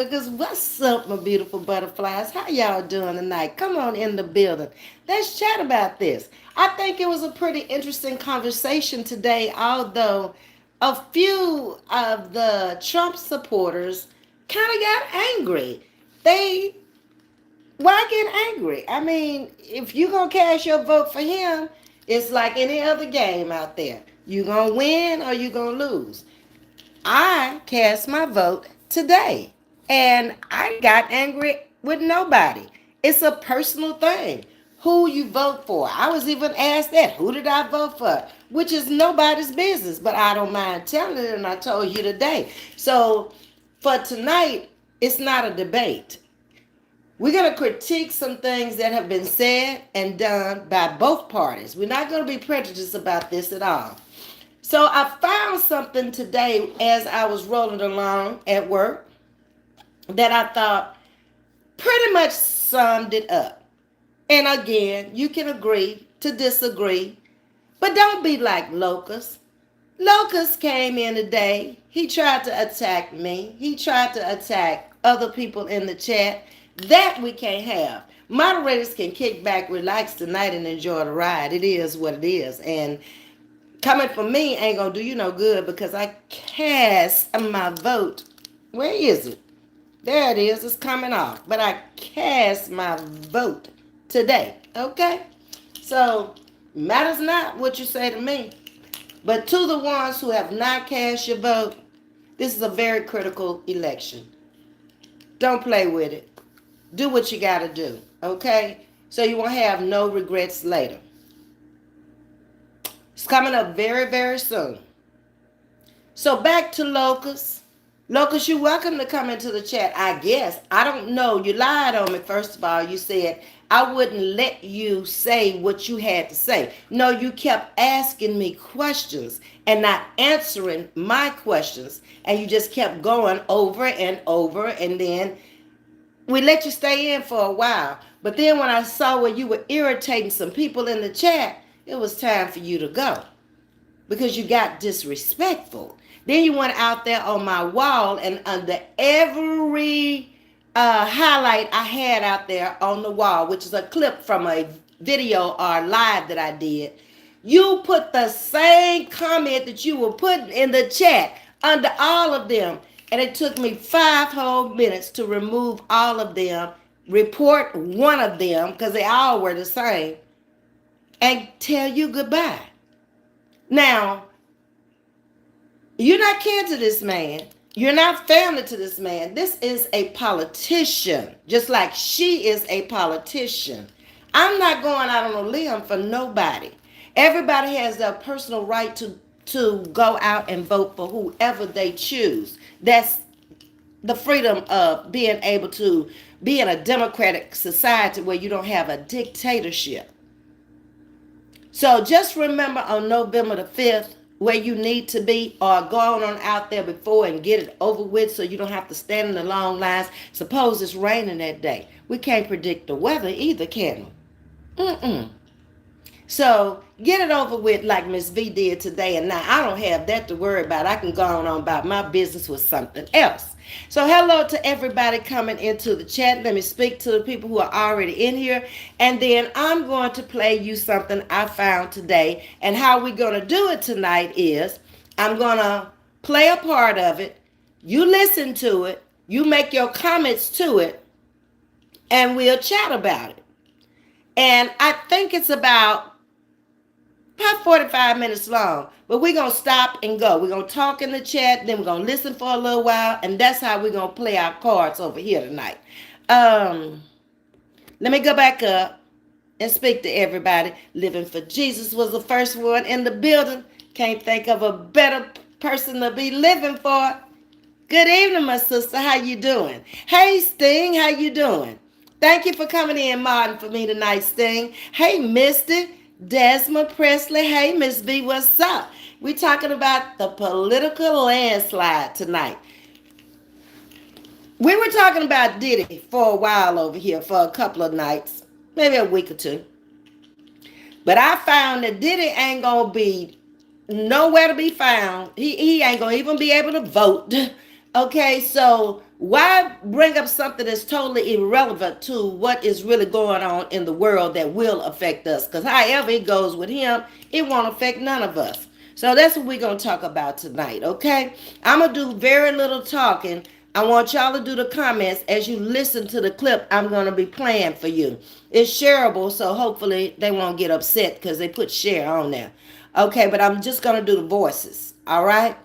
Because what's up, my beautiful butterflies? How y'all doing tonight? Come on in the building. Let's chat about this. I think it was a pretty interesting conversation today, although a few of the Trump supporters kind of got angry. They Why get angry? I mean, if you're gonna cast your vote for him, it's like any other game out there. You gonna win or you gonna lose. I cast my vote today and I got angry with nobody. It's a personal thing. Who you vote for. I was even asked that. Who did I vote for? Which is nobody's business, but I don't mind telling it, and I told you today. So for tonight, it's not a debate. We're going to critique some things that have been said and done by both parties. We're not going to be prejudiced about this at all. So I found something today as I was rolling along at work that I thought pretty much summed it up. And again, you can agree to disagree, but don't be like Locust. Locust came in today. He tried to attack me. He tried to attack other people in the chat. That we can't have. Moderators can kick back, relax tonight, and enjoy the ride. It is what it is. And coming from me ain't gonna do you no good because I cast my vote. Where is it? There it is. It's coming off. But I cast my vote today. Okay? So, matters not what you say to me. But to the ones who have not cast your vote, this is a very critical election. Don't play with it. Do what you got to do. Okay? So you won't have no regrets later. It's coming up very, very soon. So back to Locust. Locust, you're welcome to come into the chat, I guess. I don't know. You lied on me, first of all. You said I wouldn't let you say what you had to say. No, you kept asking me questions and not answering my questions. And you just kept going over and over. And then we let you stay in for a while. But then when I saw where you were irritating some people in the chat, it was time for you to go because you got disrespectful. Then you went out there on my wall, and under every highlight I had out there on the wall, which is a clip from a video or live that I did, you put the same comment that you were putting in the chat under all of them. And it took me 5 whole minutes to remove all of them, report one of them, because they all were the same, and tell you goodbye. Now, you're not kin to this man. You're not family to this man. This is a politician, just like she is a politician. I'm not going out on a limb for nobody. Everybody has their personal right to go out and vote for whoever they choose. That's the freedom of being able to be in a democratic society where you don't have a dictatorship. So just remember on November the 5th where you need to be, or go on out there before and get it over with so you don't have to stand in the long lines. Suppose it's raining that day. We can't predict the weather either, can we? So get it over with like Ms.V did today, and now I don't have that to worry about. I can go on about my business with something else. So hello to everybody coming into the chat. Let me speak to the people who are already in here, and then I'm going to play you something I found today. And how we're going to do it tonight is I'm going to play a part of it. You listen to it. You make your comments to it, and we'll chat about it. And I think it's about 45 minutes long, but we're going to stop and go. We're going to talk in the chat, then we're going to listen for a little while, and that's how we're going to play our cards over here tonight. Let me go back up and speak to everybody. Living for Jesus was the first one in the building. Can't think of a better person to be living for. Good evening, my sister. How you doing? Hey, Sting. How you doing? Thank you for coming in, Martin, for me tonight, Sting. Hey, Misty. Desmond Presley. Hey, Ms.V, what's up? We're talking about the political landslide tonight. We were talking about Diddy for a while over here, for a couple of nights, maybe a week or two. But I found that Diddy ain't going to be nowhere to be found. He ain't going to even be able to vote Okay, so why bring up something that's totally irrelevant to what is really going on in the world that will affect us? Because however it goes with him, it won't affect none of us. So that's what we're going to talk about tonight, okay? I'm going to do very little talking. I want y'all to do the comments as you listen to the clip I'm going to be playing for you. It's shareable, so hopefully they won't get upset because they put share on there. Okay, but I'm just going to do the voices, all right?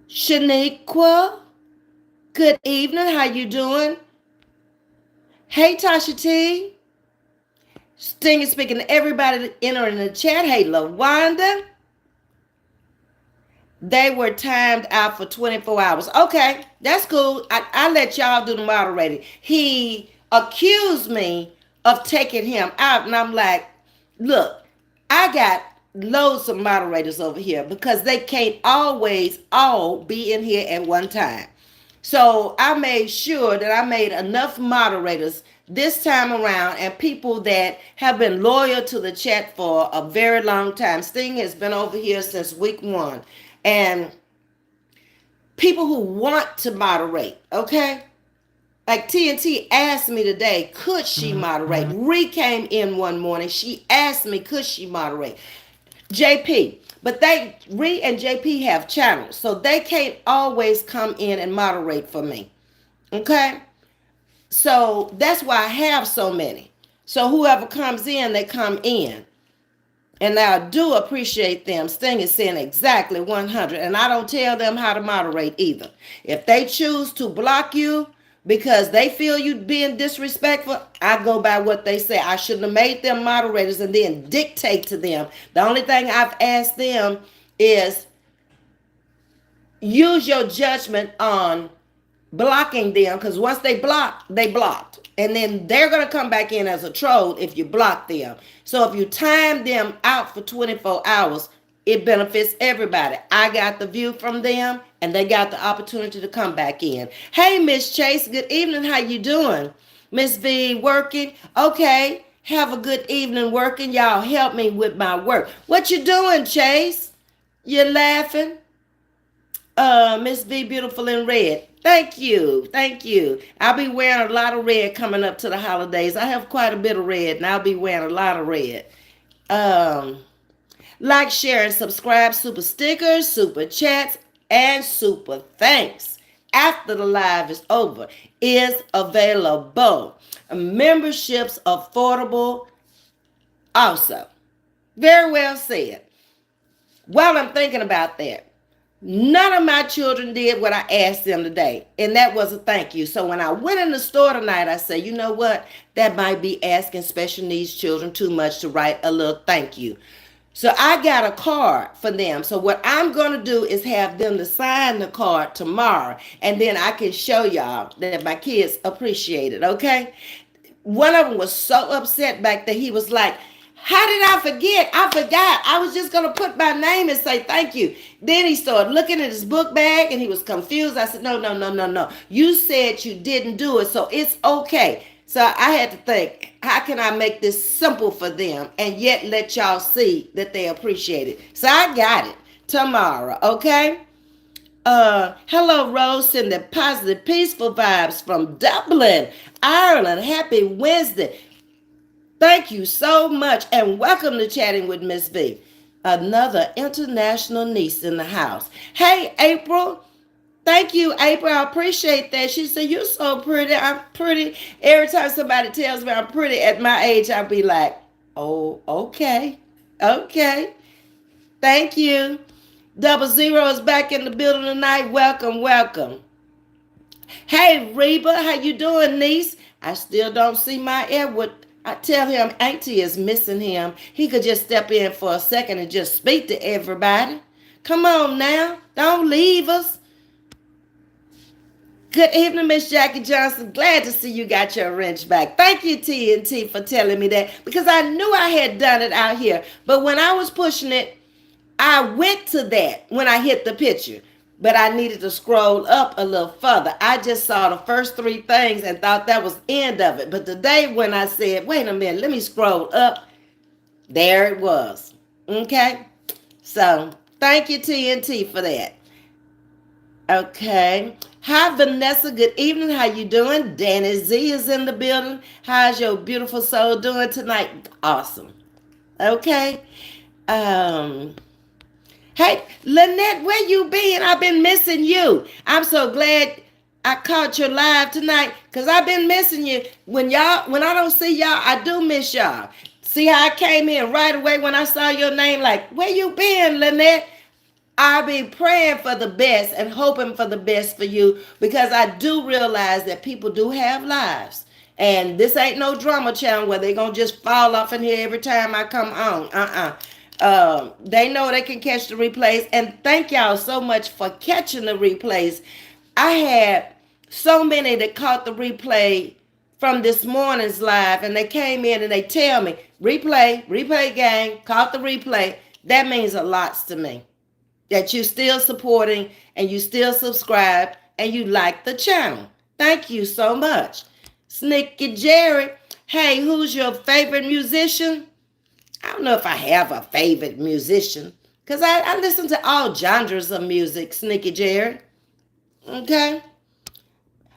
Shaniqua, good evening. How you doing? Hey, Tasha T. Sting is speaking to everybody entering the chat. Hey, LaWanda. They were timed out for 24 hours. Okay, that's cool. I let y'all do the moderating. He accused me of taking him out, and I'm like, look, I got loads of moderators over here because they can't always all be in here at one time. So I made sure that I made enough moderators this time around and people that have been loyal to the chat for a very long time. Sting has been over here since week 1. And people who want to moderate, okay? Like TNT asked me today, could she moderate? Ree came in one morning. She asked me, could she moderate? JP. But Ree and JP have channels, so they can't always come in and moderate for me. Okay? So that's why I have so many. So whoever comes in, they come in. And I do appreciate them. Sting is saying exactly 100. And I don't tell them how to moderate either. If they choose to block you because they feel you being disrespectful, I go by what they say. I shouldn't have made them moderators and then dictate to them. The only thing I've asked them is use your judgment on blocking them, because once they block, they blocked. And then they're going to come back in as a troll if you block them. So if you time them out for 24 hours, it benefits everybody. I got the view from them, and they got the opportunity to come back in. Hey, Miss Chase, good evening. How you doing? Ms.V working? Okay, have a good evening working. Y'all help me with my work. What you doing, Chase? You laughing? Ms.V beautiful in red. Thank you. Thank you. I'll be wearing a lot of red coming up to the holidays. I have quite a bit of red, and I'll be wearing a lot of red. Like, share, and subscribe. Super stickers, super chats, and super thanks after the live is over is available. Memberships affordable also. Very well said. While I'm thinking about that, none of my children did what I asked them today, and that was a thank you. So when I went in the store tonight, I said, you know what? That might be asking special needs children too much to write a little thank you. So I got a card for them. So what I'm going to do is have them to sign the card tomorrow, and then I can show y'all that my kids appreciate it, okay? One of them was so upset back there. He was like, how did I forget? I forgot. I was just going to put my name and say thank you. Then he started looking at his book bag and he was confused. I said, no. You said you didn't do it, so it's okay. So I had to think, how can I make this simple for them and yet let y'all see that they appreciate it? So I got it tomorrow, okay? Hello, Rose, sending positive, peaceful vibes from Dublin, Ireland. Happy Wednesday. Thank you so much, and welcome to Chatting with Ms.V. Another international niece in the house. Hey, April. Thank you, April. I appreciate that. She said, you're so pretty. I'm pretty. Every time somebody tells me I'm pretty at my age, I'll be like, oh, okay. Okay. Thank you. 00 is back in the building tonight. Welcome. Hey, Reba, how you doing, niece? I still don't see my Edward. I tell him Auntie is missing him. He could just step in for a second and just speak to everybody. Come on now. Don't leave us. Good evening, Miss Jackie Johnson. Glad to see you got your wrench back. Thank you, TNT, for telling me that, because I knew I had done it out here. But when I was pushing it, I went to that when I hit the picture. But I needed to scroll up a little further. I just saw the first 3 things and thought that was the end of it. But today when I said, wait a minute, let me scroll up, there it was. Okay? So, thank you, TNT, for that. Okay. Hi, Vanessa. Good evening. How you doing? Danny Z is in the building. How's your beautiful soul doing tonight? Awesome. Okay. Um. Hey, Lynette, where you been? I've been missing you. I'm so glad I caught you live tonight because I've been missing you. When I don't see y'all, I do miss y'all. See how I came in right away when I saw your name, like, where you been, Lynette? I'll be praying for the best and hoping for the best for you because I do realize that people do have lives. And this ain't no drama channel where they're going to just fall off in here every time I come on. They know they can catch the replays. And thank y'all so much for catching the replays. I had so many that caught the replay from this morning's live and they came in and they tell me, replay gang, caught the replay. That means a lot to me that you still supporting and you still subscribe and you like the channel. Thank you so much. Snicky Jerry, hey, who's your favorite musician? I don't know if I have a favorite musician because I listen to all genres of music, Snicky Jerry. Okay.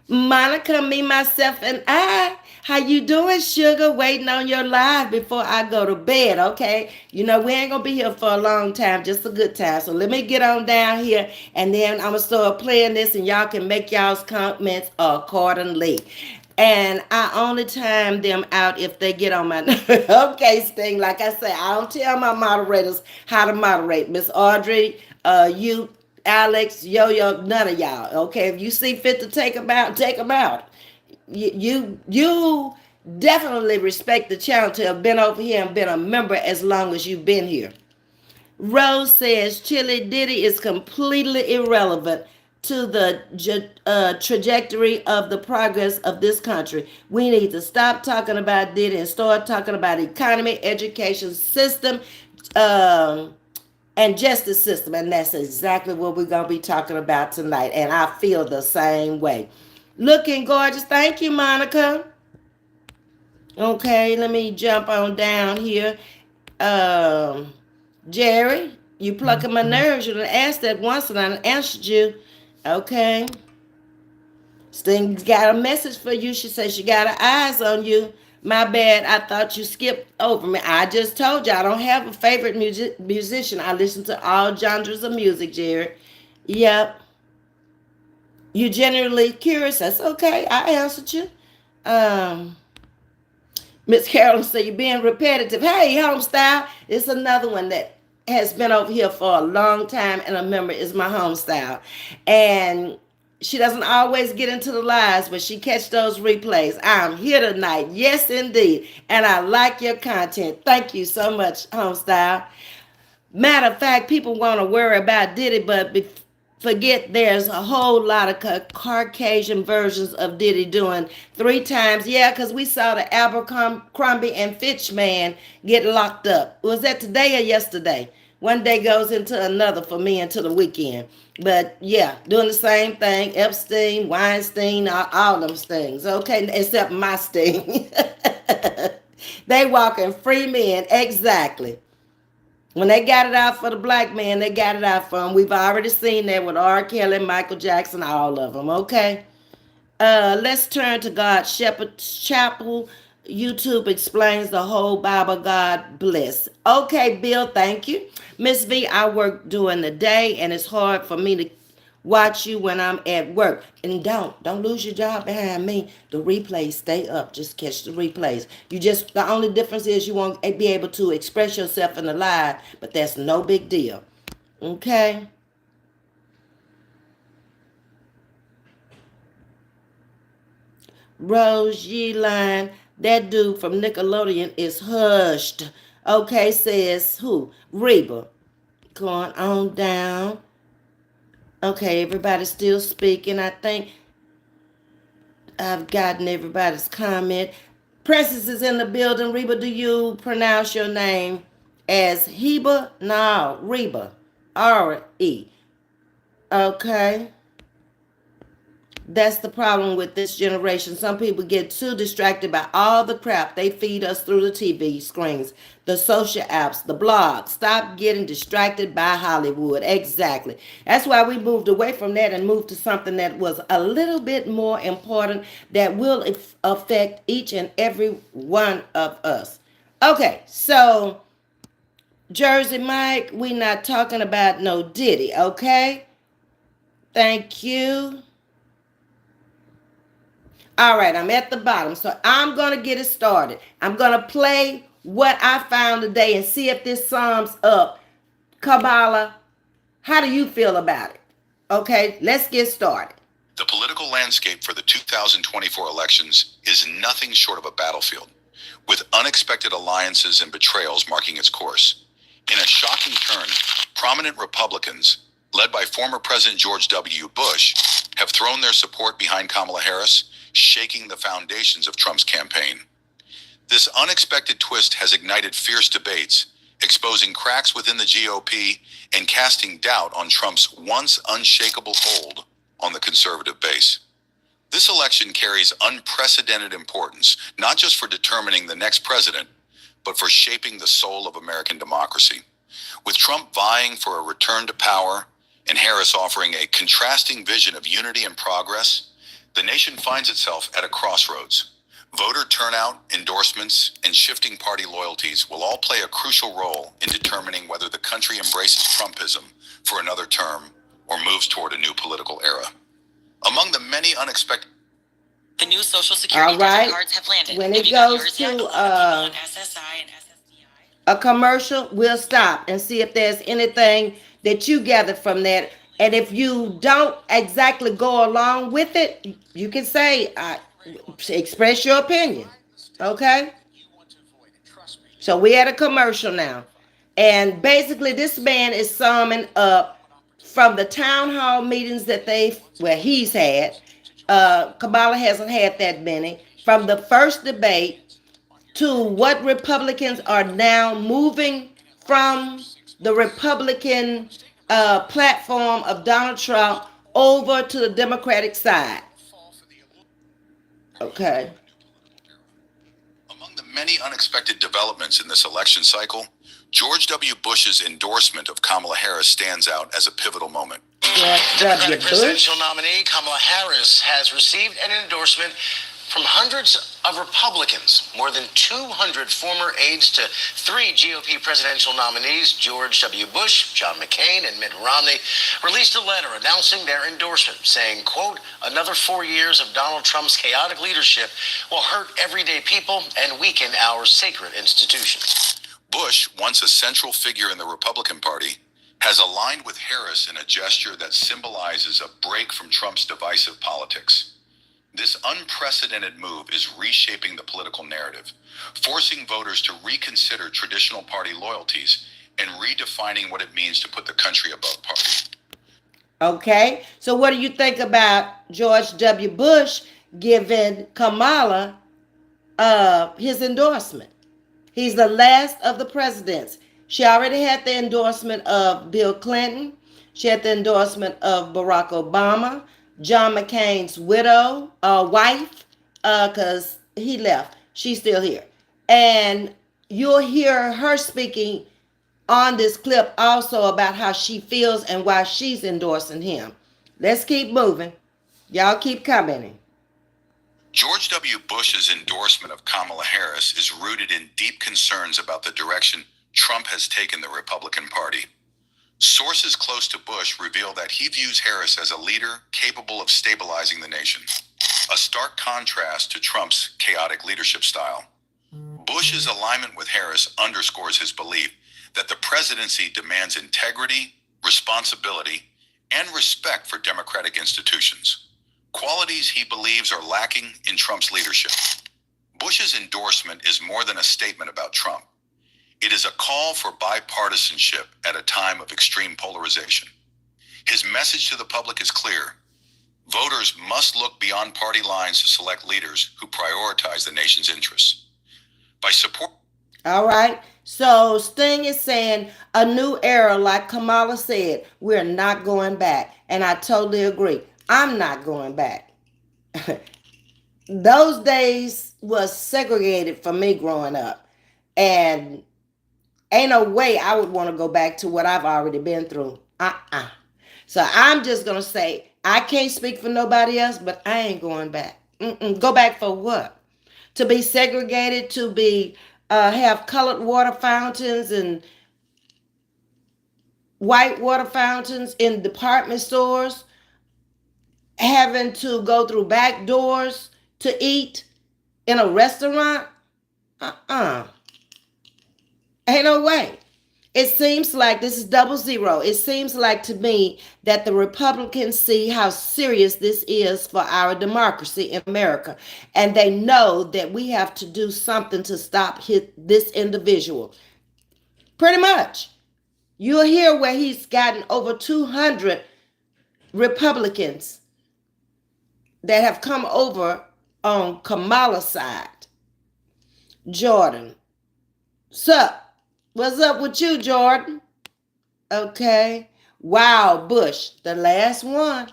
Monica, me, myself, and I. How you doing, sugar? Waiting on your live before I go to bed, okay? You know, we ain't going to be here for a long time, just a good time. So let me get on down here, and then I'm going to start playing this, and y'all can make y'all's comments accordingly. And I only time them out if they get on my nerve. Okay, Sting, like I say, I don't tell my moderators how to moderate. Miss Audrey, you, Alex, Yo-Yo, none of y'all. Okay, if you see fit to take them out, take them out. You definitely respect the channel to have been over here and been a member as long as you've been here. Rose says Chili Diddy is completely irrelevant to the trajectory of the progress of this country. We need to stop talking about Diddy and start talking about economy, education system, and justice system. And that's exactly what we're going to be talking about tonight. And I feel the same way. Looking gorgeous. Thank you, Monica. Okay, let me jump on down here. Jerry, you plucking my nerves. You done asked that once and I answered you. Okay. Sting's got a message for you. She says she got her eyes on you. My bad. I thought you skipped over me. I just told you I don't have a favorite musician. I listen to all genres of music, Jerry. Yep. You generally curious. That's okay. I answered you. Miss Carolyn said you're being repetitive. Hey, Homestyle. It's another one that has been over here for a long time and a member is my Homestyle. And she doesn't always get into the lives, but she catch those replays. I'm here tonight. Yes, indeed. And I like your content. Thank you so much, Homestyle. Matter of fact, people want to worry about Diddy, but forget there's a whole lot of Caucasian versions of Diddy doing 3 times. Yeah, because we saw the Abercrombie and Fitch man get locked up. Was that today or yesterday? One day goes into another for me until the weekend. But yeah, doing the same thing. Epstein, Weinstein, all them things. Okay, except my sting. They walking free men. Exactly. When they got it out for the black man, they got it out for him. We've already seen that with R. Kelly, Michael Jackson, all of them, okay? Let's turn to God Shepherd's Chapel. YouTube explains the whole Bible. God bless. Okay, Bill, thank you. Ms.V, I work during the day, and it's hard for me to watch you when I'm at work. And don't lose your job behind me. The replays stay up. Just catch the replays. The only difference is you won't be able to express yourself in the live, but that's no big deal. Okay? Rose Yeline, that dude from Nickelodeon is hushed. Okay, says who? Reba. Going on down. Okay, everybody's still speaking. I think I've gotten everybody's comment. Princess is in the building. Reba, do you pronounce your name as Heba? No, Reba. R-E. Okay. That's the problem with this generation. Some people get too distracted by all the crap they feed us through the TV screens, the social apps, the blogs. Stop getting distracted by Hollywood. Exactly. That's why we moved away from that and moved to something that was a little bit more important that will affect each and every one of us. Okay, so Jersey Mike, we not talking about no Diddy, okay? Thank you. All right, I'm at the bottom. So I'm going to get it started. I'm going to play what I found today and see if this sums up. Kamala, how do you feel about it? Okay, let's get started. The political landscape for the 2024 elections is nothing short of a battlefield, with unexpected alliances and betrayals marking its course. In a shocking turn, prominent Republicans, led by former President George W. Bush, have thrown their support behind Kamala Harris, shaking the foundations of Trump's campaign. This unexpected twist has ignited fierce debates, exposing cracks within the GOP and casting doubt on Trump's once unshakable hold on the conservative base. This election carries unprecedented importance, not just for determining the next president, but for shaping the soul of American democracy. With Trump vying for a return to power and Harris offering a contrasting vision of unity and progress, the nation finds itself at a crossroads. Voter turnout, endorsements, and shifting party loyalties will all play a crucial role in determining whether the country embraces Trumpism for another term or moves toward a new political era. Among the many unexpected... The new Social Security debit cards have landed. When it goes to a commercial, we'll stop and see if there's anything that you gathered from that. And if you don't exactly go along with it, you can say, express your opinion. Okay? So we at a commercial now. And basically this man is summing up from the town hall meetings that he's had. Kamala hasn't had that many. From the first debate to what Republicans are now moving from the Republican platform of Donald Trump over to the Democratic side. Okay. Among the many unexpected developments in this election cycle, George W. Bush's endorsement of Kamala Harris stands out as a pivotal moment. Democratic presidential nominee Kamala Harris has received an endorsement from hundreds of Republicans. More than 200 former aides to three GOP presidential nominees, George W. Bush, John McCain, and Mitt Romney, released a letter announcing their endorsement, saying, quote, another 4 years of Donald Trump's chaotic leadership will hurt everyday people and weaken our sacred institutions. Bush, once a central figure in the Republican Party, has aligned with Harris in a gesture that symbolizes a break from Trump's divisive politics. This unprecedented move is reshaping the political narrative, forcing voters to reconsider traditional party loyalties and redefining what it means to put the country above party. Okay, so what do you think about George W. Bush giving Kamala his endorsement? He's the last of the presidents. She already had the endorsement of Bill Clinton. She had the endorsement of Barack Obama, John McCain's wife, because he left. She's still here. And you'll hear her speaking on this clip also about how she feels and why she's endorsing him. Let's keep moving. Y'all keep commenting. George W. Bush's endorsement of Kamala Harris is rooted in deep concerns about the direction Trump has taken the Republican Party. Sources close to Bush reveal that he views Harris as a leader capable of stabilizing the nation, a stark contrast to Trump's chaotic leadership style. Bush's alignment with Harris underscores his belief that the presidency demands integrity, responsibility, and respect for democratic institutions, qualities he believes are lacking in Trump's leadership. Bush's endorsement is more than a statement about Trump. It is a call for bipartisanship at a time of extreme polarization. His message to the public is clear. Voters must look beyond party lines to select leaders who prioritize the nation's interests. By support. All right. So Sting is saying a new era, like Kamala said, we're not going back. And I totally agree. I'm not going back. Those days was segregated for me growing up. And ain't no way I would want to go back to what I've already been through. So I'm just going to say, I can't speak for nobody else, but I ain't going back. Go back for what? To be segregated, to be have colored water fountains and white water fountains in department stores, having to go through back doors to eat in a restaurant? Ain't no way. It seems like this is 00. It seems like to me that the Republicans see how serious this is for our democracy in America. And they know that we have to do something to stop this individual. Pretty much. You'll hear where he's gotten over 200 Republicans that have come over on Kamala's side. Jordan. Sup? What's up with you, Jordan? Okay. Wow, Bush, the last one.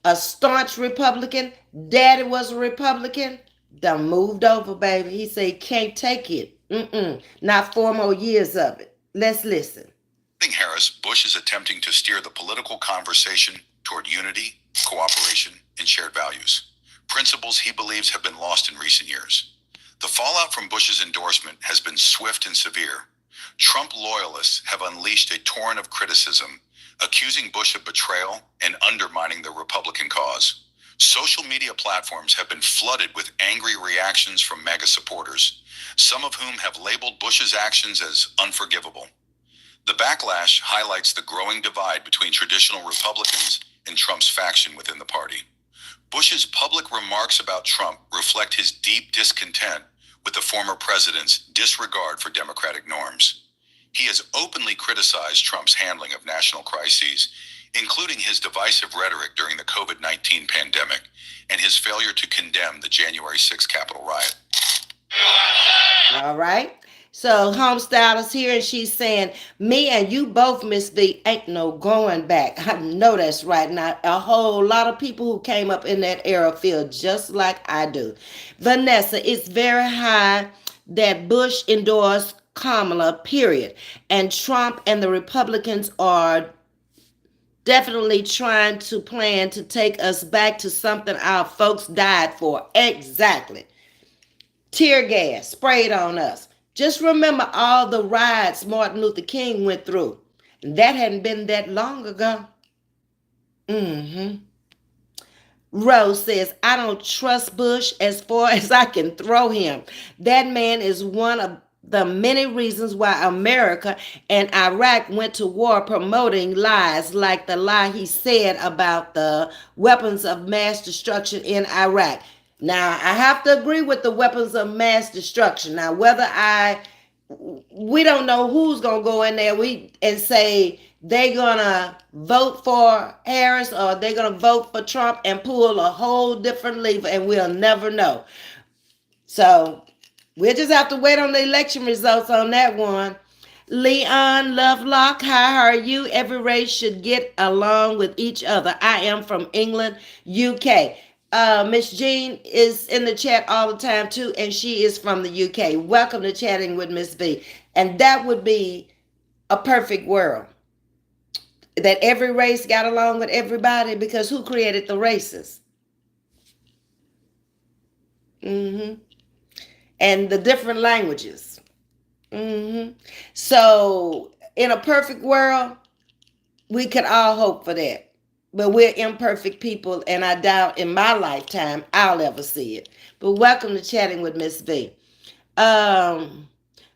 A staunch Republican. Daddy was a Republican. Done moved over, baby. He said he can't take it. Not 4 more years of it. Let's listen. Harris, Bush is attempting to steer the political conversation toward unity, cooperation, and shared values. Principles he believes have been lost in recent years. The fallout from Bush's endorsement has been swift and severe. Trump loyalists have unleashed a torrent of criticism, accusing Bush of betrayal and undermining the Republican cause. Social media platforms have been flooded with angry reactions from MAGA supporters, some of whom have labeled Bush's actions as unforgivable. The backlash highlights the growing divide between traditional Republicans and Trump's faction within the party. Bush's public remarks about Trump reflect his deep discontent with the former president's disregard for democratic norms. He has openly criticized Trump's handling of national crises, including his divisive rhetoric during the COVID-19 pandemic and his failure to condemn the January 6th Capitol riot. All right. So Homestyle is here and she's saying, me and you both, Ms.V, ain't no going back. I know that's right. Now, a whole lot of people who came up in that era feel just like I do. Vanessa, it's very high that Bush endorsed Kamala, period. And Trump and the Republicans are definitely trying to plan to take us back to something our folks died for. Exactly. Tear gas sprayed on us. Just remember all the riots Martin Luther King went through. That hadn't been that long ago. Rose says, I don't trust Bush as far as I can throw him. That man is one of the many reasons why America and Iraq went to war, promoting lies like the lie he said about the weapons of mass destruction in Iraq. Now, I have to agree with the weapons of mass destruction. Now, we don't know who's going to go in there and say they're going to vote for Harris or they're going to vote for Trump and pull a whole different lever, and we'll never know. So, we'll just have to wait on the election results on that one. Leon Lovelock, how are you? Every race should get along with each other. I am from England, UK. Miss Jean is in the chat all the time too, and she is from the UK. Welcome to Chatting with Ms. V. And that would be a perfect world. That every race got along with everybody, because who created the races? And the different languages. So in a perfect world, we could all hope for that. But we're imperfect people, and I doubt in my lifetime I'll ever see it. But welcome to Chatting with Ms. V.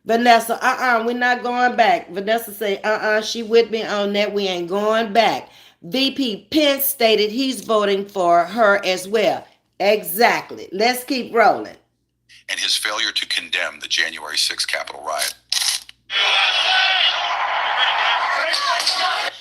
Vanessa, we're not going back. Vanessa say, she with me on that. We ain't going back. VP Pence stated he's voting for her as well. Exactly. Let's keep rolling. And his failure to condemn the January 6th Capitol riot.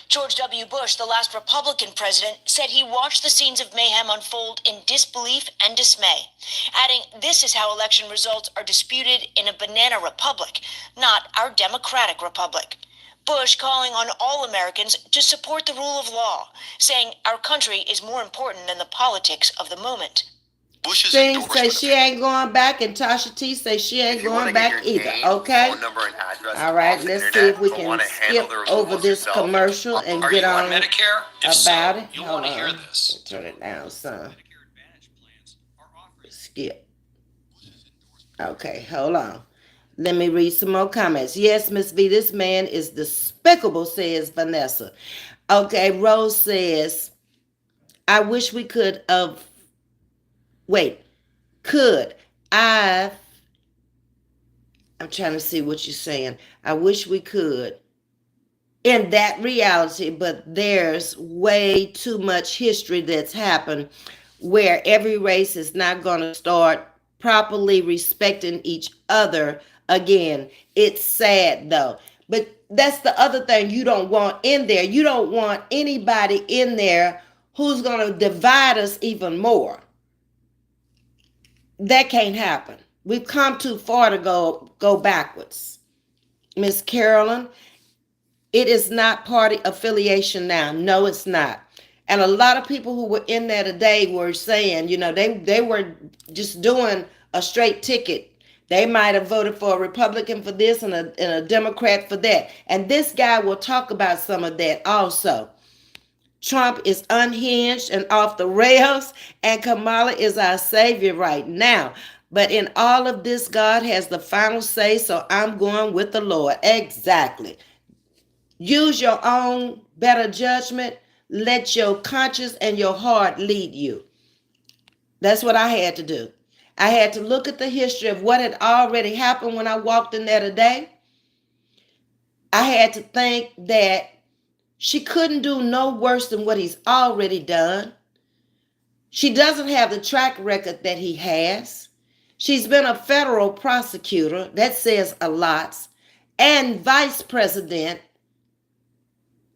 George W. Bush, the last Republican president, said he watched the scenes of mayhem unfold in disbelief and dismay, adding, "This is how election results are disputed in a banana republic, not our democratic republic." Bush calling on all Americans to support the rule of law, saying our country is more important than the politics of the moment. Bush's Thing say endorsement she ain't going back, and Tasha T say she ain't If you want going to get back your either. name, Okay. phone number, and address All right. off the Let's see internet, if we but can want to handle skip the over removals this yourself, commercial and Are get you on on Medicare? If about so, it. you'll Hold want to hear on. this. Turn it down, son. Skip. Okay, hold on. Let me read some more comments. Yes, Ms.V, this man is despicable, says Vanessa. Okay, Rose says, I wish we could have, wait, could. I'm trying to see what you're saying. I wish we could. In that reality, but there's way too much history that's happened where every race is not going to start properly respecting each other again. It's sad though. But that's the other thing you don't want in there. You don't want anybody in there who's going to divide us even more. That can't happen. We've come too far to go backwards. Miss Carolyn, it is not party affiliation now. No, it's not. And a lot of people who were in there today were saying, they were just doing a straight ticket. They might have voted for a Republican for this and a Democrat for that. And this guy will talk about some of that also. Trump is unhinged and off the rails, and Kamala is our savior right now. But in all of this, God has the final say, so I'm going with the Lord. Exactly. Use your own better judgment. Let your conscience and your heart lead you. That's what I had to do. I had to look at the history of what had already happened when I walked in there today. I had to think that she couldn't do no worse than what he's already done. She doesn't have the track record that he has. She's been a federal prosecutor. That says a lot. And vice president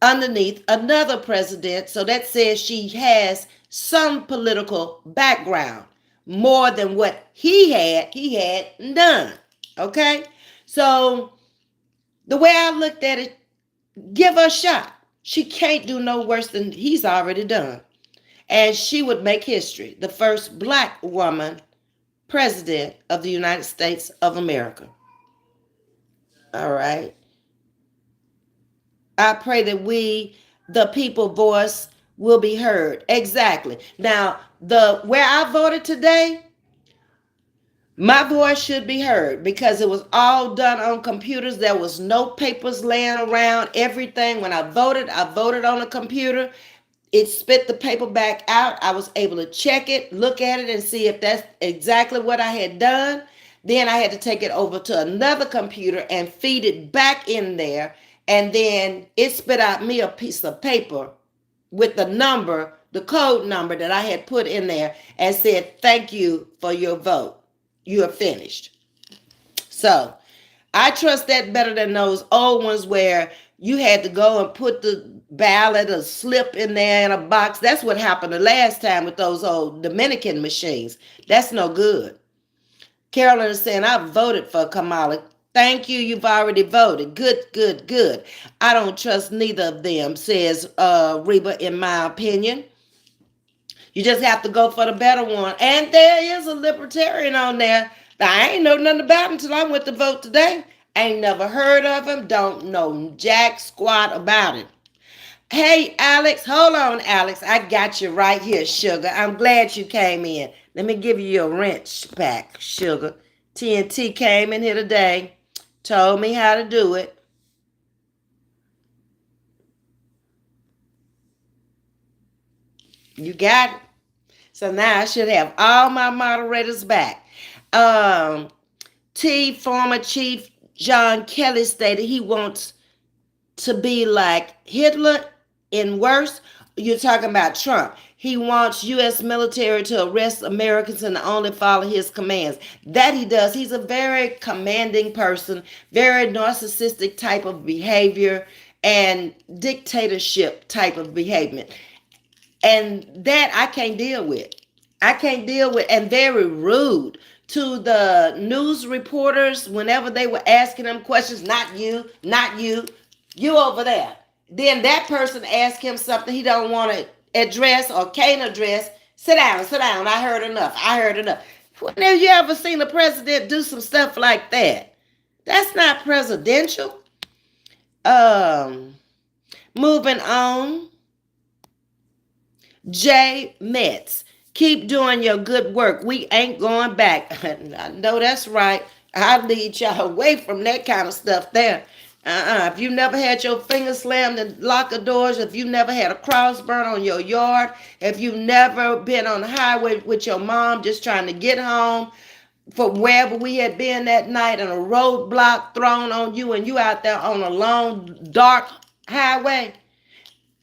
underneath another president. So that says she has some political background. More than what he had none. Okay? So the way I looked at it, give her a shot. She can't do no worse than he's already done. And she would make history. The first black woman president of the United States of America. All right. I pray that we, the people voice, will be heard. Exactly. Now, where I voted today, my voice should be heard because it was all done on computers. There was no papers laying around. Everything, when I voted on a computer. It spit the paper back out. I was able to check it, look at it, and see if that's exactly what I had done. Then I had to take it over to another computer and feed it back in there. And then it spit out me a piece of paper with the number, the code number that I had put in there and said, thank you for your vote. You are finished. So I trust that better than those old ones where you had to go and put the ballot or slip in there in a box. That's what happened the last time with those old Dominican machines. That's no good. Carolyn is saying, I voted for Kamala. Thank you. You've already voted. Good, good, good. I don't trust neither of them, says Reba, in my opinion. You just have to go for the better one. And there is a libertarian on there that I ain't know nothing about until I went to vote today. Ain't never heard of him. Don't know jack squat about it. Hey, Alex. Hold on, Alex. I got you right here, sugar. I'm glad you came in. Let me give you your wrench back, sugar. TNT came in here today, told me how to do it. You got it. So now I should have all my moderators back. Former Chief John Kelly stated he wants to be like Hitler and worse. You're talking about Trump. He wants U.S. military to arrest Americans and only follow his commands. That he does. He's a very commanding person, very narcissistic type of behavior and dictatorship type of behavior. And that I can't deal with. And very rude to the news reporters whenever they were asking them questions. Not you, you over there. Then that person asked him something he don't want to address or can't address. Sit down, sit down. I heard enough. I heard enough. When have you ever seen a president do some stuff like that? That's not presidential. Um, moving on. J. Metz. Keep doing your good work. We ain't going back. I know that's right. I lead y'all away from that kind of stuff there. If you never had your fingers slammed in locker doors, if you never had a cross burn on your yard, if you've never been on the highway with your mom just trying to get home from wherever we had been that night and a roadblock thrown on you and you out there on a long, dark highway,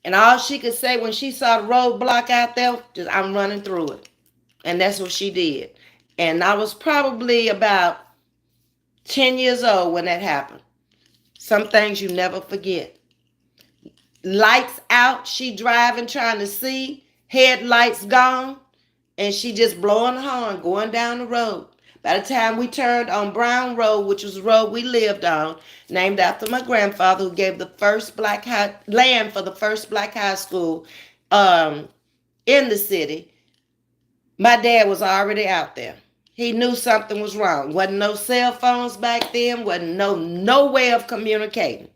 and all she could say when she saw the roadblock out there, just, I'm running through it. And that's what she did. And I was probably about 10 years old when that happened. Some things you never forget. Lights out, she driving, trying to see, headlights gone, and she just blowing the horn, going down the road. By the time we turned on Brown Road, which was the road we lived on, named after my grandfather, who gave the first land for the first black high school in the city, my dad was already out there. He knew something was wrong. Wasn't no cell phones back then. Wasn't no way of communicating.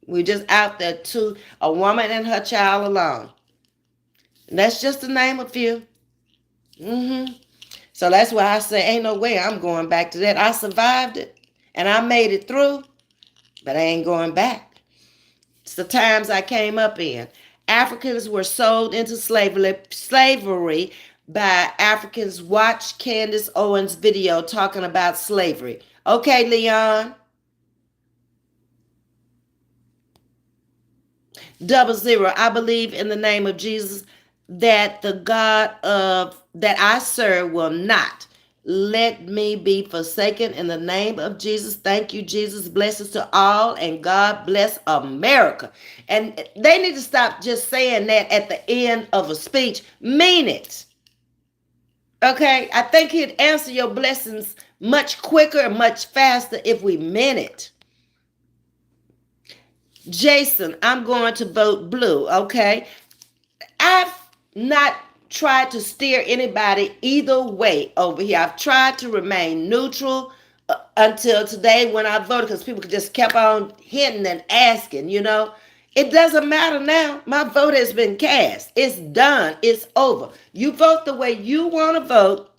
We just out there to a woman and her child alone. And that's just to name a few. So that's why I say ain't no way I'm going back to that. I survived it and I made it through, but I ain't going back. It's the times I came up in. Africans were sold into slavery by Africans. Watch Candace Owens' video talking about slavery. Okay, Leon. 00. I believe in the name of Jesus that the God of that I serve will not let me be forsaken in the name of Jesus. Thank you, Jesus. Blessings to all, and God bless America. And they need to stop just saying that at the end of a speech. Mean it. Okay? I think he'd answer your blessings much quicker and much faster if we meant it. Jason, I'm going to vote blue. Okay? I've not tried to steer anybody either way over here. I've tried to remain neutral until today when I voted, because people just kept on hinting and asking, you know. It doesn't matter now. My vote has been cast. It's done. It's over. You vote the way you want to vote,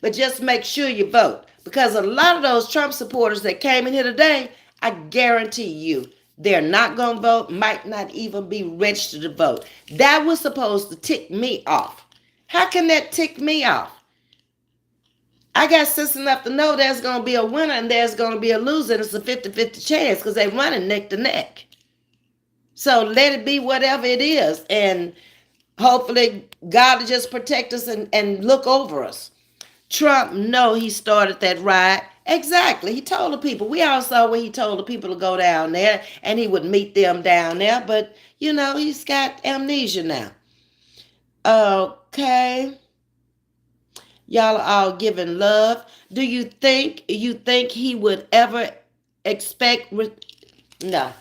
but just make sure you vote. Because a lot of those Trump supporters that came in here today, I guarantee you, they're not going to vote, might not even be registered to vote. That was supposed to tick me off. How can that tick me off? I got sense enough to know there's going to be a winner and there's going to be a loser. And it's a 50-50 chance because they're running neck to neck. So let it be whatever it is. And hopefully God will just protect us and look over us. Trump, no, he started that riot. Exactly. He told the people. We all saw where he told the people to go down there and he would meet them down there. But, you know, he's got amnesia now. Okay. Y'all are all giving love. Do you think he would ever expect? No.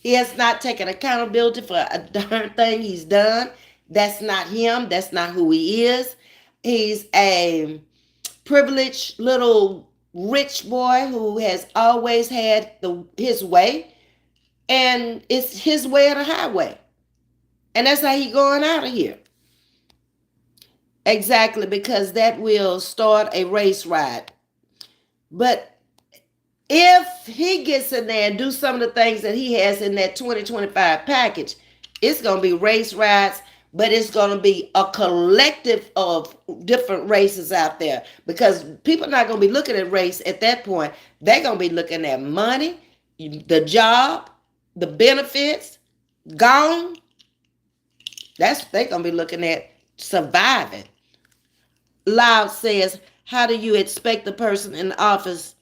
He has not taken accountability for a darn thing he's done. That's not him. That's not who he is. He's a privileged little rich boy who has always had his way, and it's his way or the highway, and that's how he going out of here. Exactly, because that will start a race riot. But if he gets in there and do some of the things that he has in that 2025 package, it's going to be race riots, but it's going to be a collective of different races out there, because people are not going to be looking at race at that point. They're going to be looking at money, the job, the benefits, gone. They're going to be looking at surviving. Loud says, how do you expect the person in office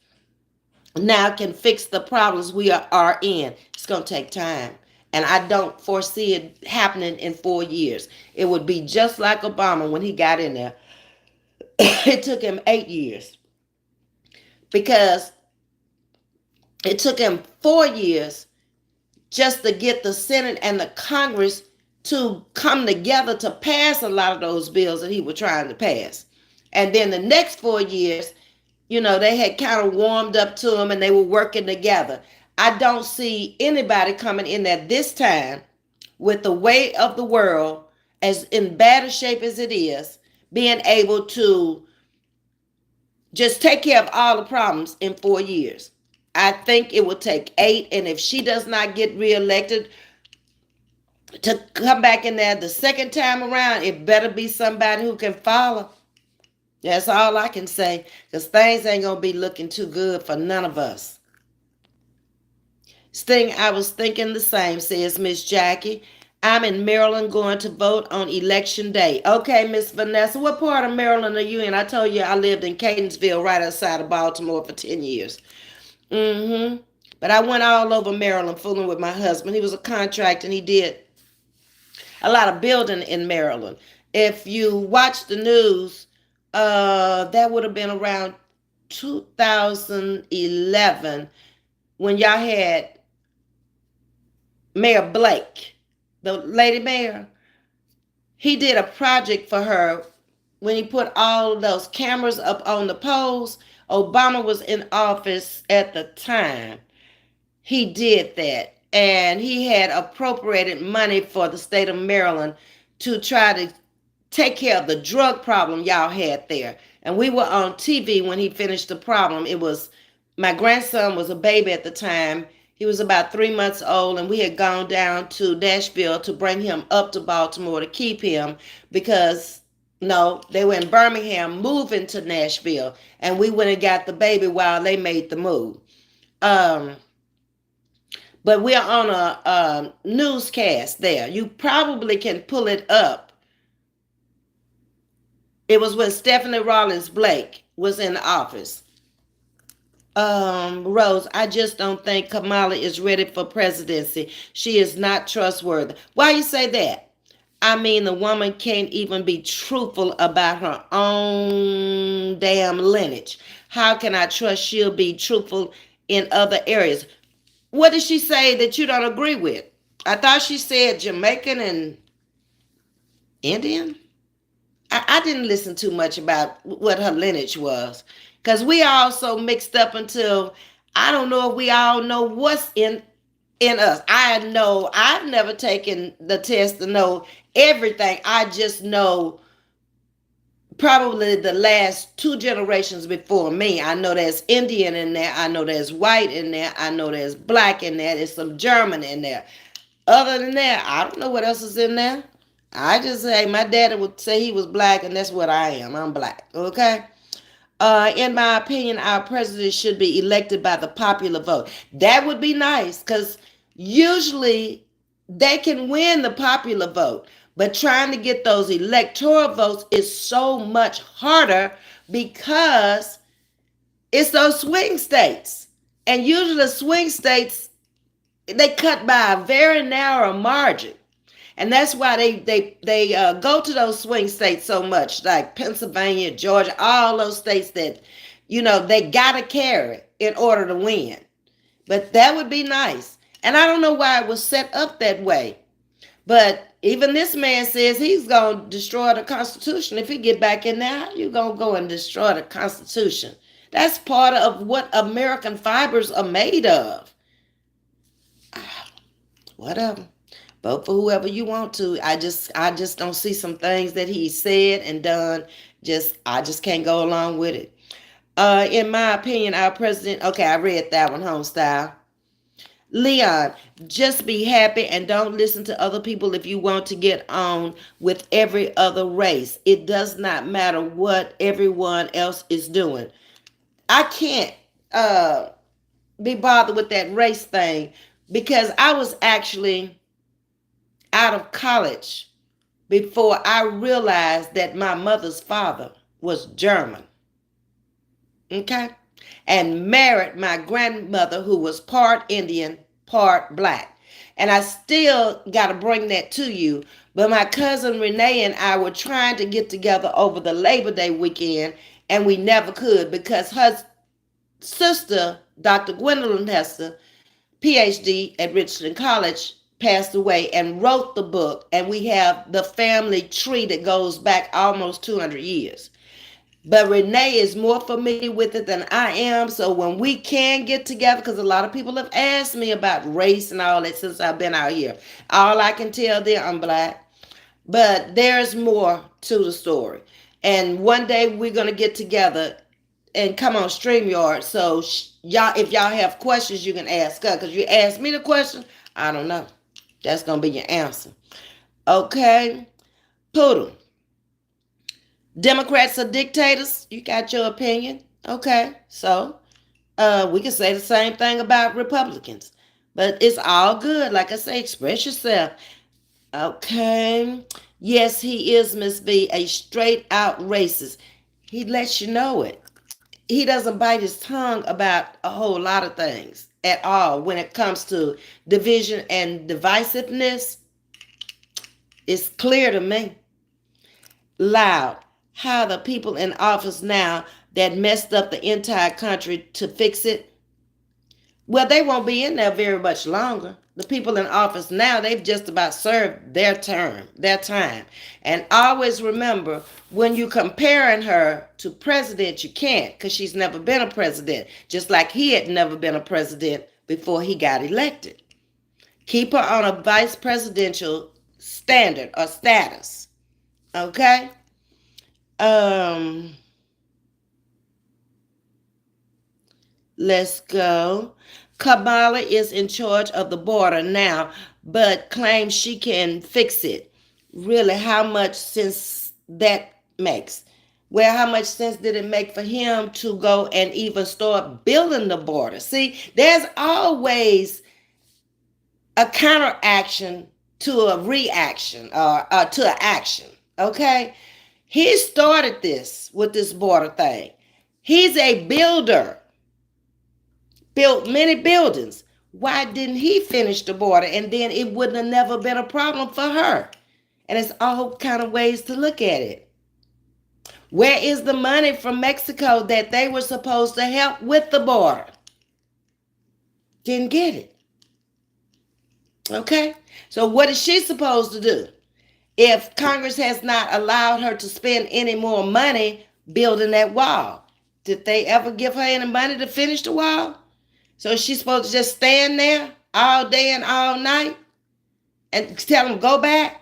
now can fix the problems we are in? It's going to take time. And I don't foresee it happening in 4 years. It would be just like Obama when he got in there. It took him 8 years. Because it took him 4 years just to get the Senate and the Congress to come together to pass a lot of those bills that he was trying to pass. And then the next 4 years, they had kind of warmed up to him and they were working together. I don't see anybody coming in there this time with the weight of the world as in bad a shape as it is, being able to just take care of all the problems in 4 years. I think it will take 8, and if she does not get reelected to come back in there the second time around, it better be somebody who can follow. That's all I can say, because things ain't going to be looking too good for none of us. Sting, I was thinking the same, says Miss Jackie. I'm in Maryland going to vote on election day. Okay, Miss Vanessa, what part of Maryland are you in? I told you I lived in Catonsville right outside of Baltimore for 10 years. But I went all over Maryland fooling with my husband. He was a contractor and he did a lot of building in Maryland. If you watch the news, that would have been around 2011 when y'all had Mayor Blake, the lady mayor. He did a project for her when he put all those cameras up on the poles. Obama was in office at the time. He did that. And he had appropriated money for the state of Maryland to try to take care of the drug problem y'all had there. And we were on TV when he finished the problem. My grandson was a baby at the time. He was about 3 months old, and we had gone down to Nashville to bring him up to Baltimore to keep him because, no, they were in Birmingham moving to Nashville, and we went and got the baby while they made the move. But we're on a newscast there. You probably can pull it up. It was when Stephanie Rawlings Blake was in office. Rose, I just don't think Kamala is ready for presidency. She is not trustworthy. Why you say that? I mean, the woman can't even be truthful about her own damn lineage. How can I trust she'll be truthful in other areas? What did she say that you don't agree with? I thought she said Jamaican and Indian. I didn't listen too much about what her lineage was. Because we all so mixed up until I don't know if we all know what's in us. I know I've never taken the test to know everything. I just know probably the last 2 generations before me. I know there's Indian in there. I know there's white in there. I know there's black in there. There's some German in there. Other than that, I don't know what else is in there. I just say my daddy would say he was black, and that's what I am. I'm black. Okay? In my opinion, our president should be elected by the popular vote. That would be nice because usually they can win the popular vote. But trying to get those electoral votes is so much harder because it's those swing states. And usually the swing states, they cut by a very narrow margin. And that's why they go to those swing states so much, like Pennsylvania, Georgia, all those states that, they got to carry in order to win. But that would be nice. And I don't know why it was set up that way. But even this man says he's going to destroy the Constitution. If he get back in there, how you going to go and destroy the Constitution? That's part of what American fibers are made of. Whatever. Vote for whoever you want to. I just don't see some things that he said and done. I just can't go along with it. In my opinion, our president, okay, I read that one, home style. Leon, just be happy and don't listen to other people if you want to get on with every other race. It does not matter what everyone else is doing. I can't be bothered with that race thing because I was actually out of college before I realized that my mother's father was German. Okay? And married my grandmother who was part Indian, part black. And I still got to bring that to you. But my cousin Renee and I were trying to get together over the Labor Day weekend, and we never could because her sister, Dr. Gwendolyn Hester, PhD at Richland College, passed away and wrote the book, and we have the family tree that goes back almost 200 years. But Renee is more familiar with it than I am. So when we can get together, because a lot of people have asked me about race and all that since I've been out here. All I can tell them, I'm black. But there's more to the story. And one day we're going to get together and come on StreamYard. So y'all, if y'all have questions, you can ask her. Because you ask me the question, I don't know. That's going to be your answer. Okay. Poodle. Democrats are dictators. You got your opinion. Okay. So we can say the same thing about Republicans. But it's all good. Like I say, express yourself. Okay. Yes, he is, Ms.V, a straight out racist. He lets you know it. He doesn't bite his tongue about a whole lot of things at all when it comes to division and divisiveness. It's clear to me. Loud. How the people in office now that messed up the entire country to fix it? Well, they won't be in there very much longer. The people in office now, they've just about served their term, their time. And always remember, when you're comparing her to president, you can't, because she's never been a president, just like he had never been a president before he got elected. Keep her on a vice presidential standard or status. Okay? Let's go. Kamala is in charge of the border now, but claims she can fix it. Really, how much sense that makes? Well, how much sense did it make for him to go and even start building the border? See, there's always a counteraction to a reaction or to an action, okay? He started this with this border thing. He's a builder. Built many buildings. Why didn't he finish the border? And then it wouldn't have never been a problem for her. And it's all kind of ways to look at it. Where is the money from Mexico that they were supposed to help with the border? Didn't get it. Okay? So what is she supposed to do? If Congress has not allowed her to spend any more money building that wall, did they ever give her any money to finish the wall? So she's supposed to just stand there all day and all night and tell them go back?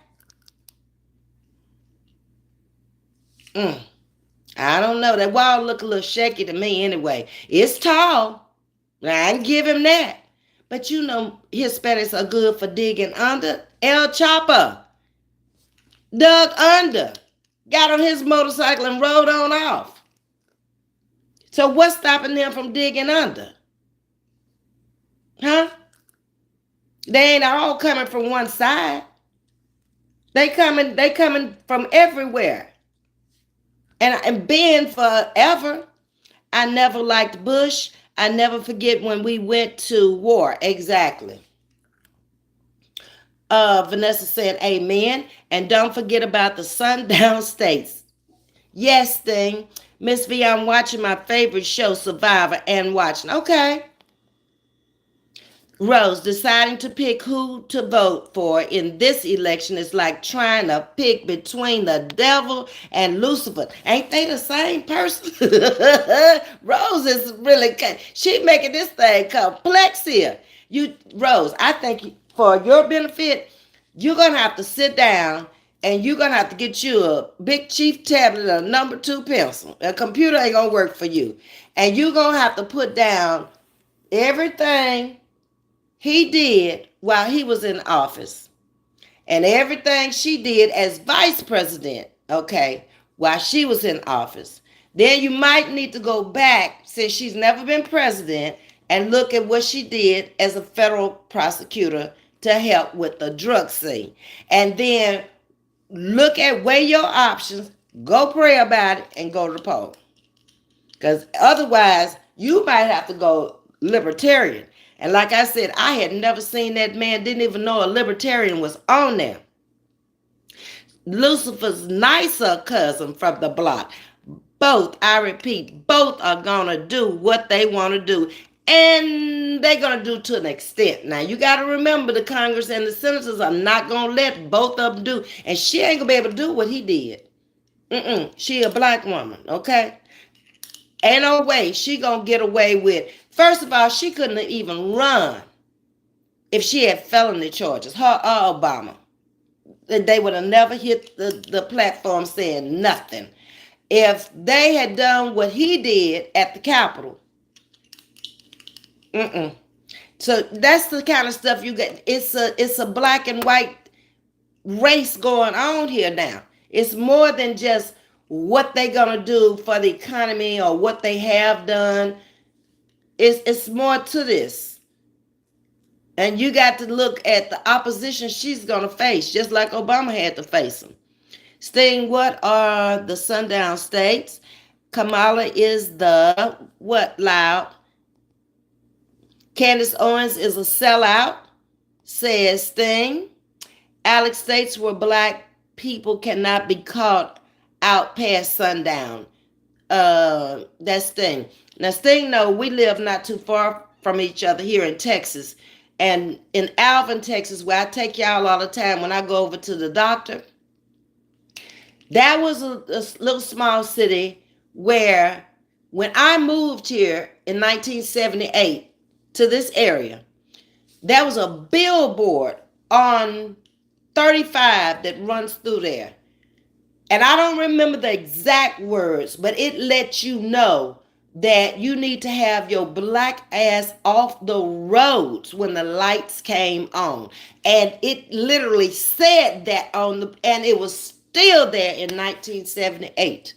I don't know. That wall look a little shaky to me anyway. It's tall. I can give him that. But you know Hispanics are good for digging under. El Chopper dug under, got on his motorcycle and rode on off. So what's stopping them from digging under? Huh? They ain't all coming from one side. They coming from everywhere. And being forever, I never liked Bush. I never forget when we went to war. Exactly. Vanessa said amen. And don't forget about the Sundown states. Yes, thing. Ms.V, I'm watching my favorite show, Survivor, and watching. Okay. Rose, deciding to pick who to vote for in this election is like trying to pick between the devil and Lucifer. Ain't they the same person? Rose is really, she making this thing complex here. Rose, I think for your benefit, you're going to have to sit down and you're going to have to get you a Big Chief tablet and a number 2 pencil. A computer ain't going to work for you. And you're going to have to put down everything he did while he was in office and everything she did as vice president, okay, while she was in office. Then you might need to go back, since she's never been president, and look at what she did as a federal prosecutor to help with the drug scene. And then look at, weigh your options, go pray about it, and go to the poll. Because otherwise, you might have to go libertarian. And like I said, I had never seen that man, didn't even know a libertarian was on there. Lucifer's nicer cousin from the block. Both, I repeat, both are going to do what they want to do. And They're going to do to an extent. Now, you got to remember the Congress and the senators are not going to let both of them do. And she ain't going to be able to do what he did. She a black woman, okay? Ain't no way she going to get away with. First of all, she couldn't even run if she had felony charges. Her or Obama. They would have never hit the platform saying nothing. If they had done what he did at the Capitol, So that's the kind of stuff you get. It's a black and white race going on here now. It's more than just what they're gonna do for the economy or what they have done. It's more to this. And you got to look at the opposition she's gonna face, just like Obama had to face them. Sting, what are the Sundown states? Kamala is the what loud? Candace Owens is a sellout, says Sting. Alex states where black people cannot be caught out past sundown. That's Sting. Now, Sting, no, we live not too far from each other here in Texas. And in Alvin, Texas, where I take y'all all the time when I go over to the doctor, that was a little small city where when I moved here in 1978 to this area, there was a billboard on 35 that runs through there. And I don't remember the exact words, but it lets you know that you need to have your black ass off the roads when the lights came on. And it literally said that and it was still there in 1978.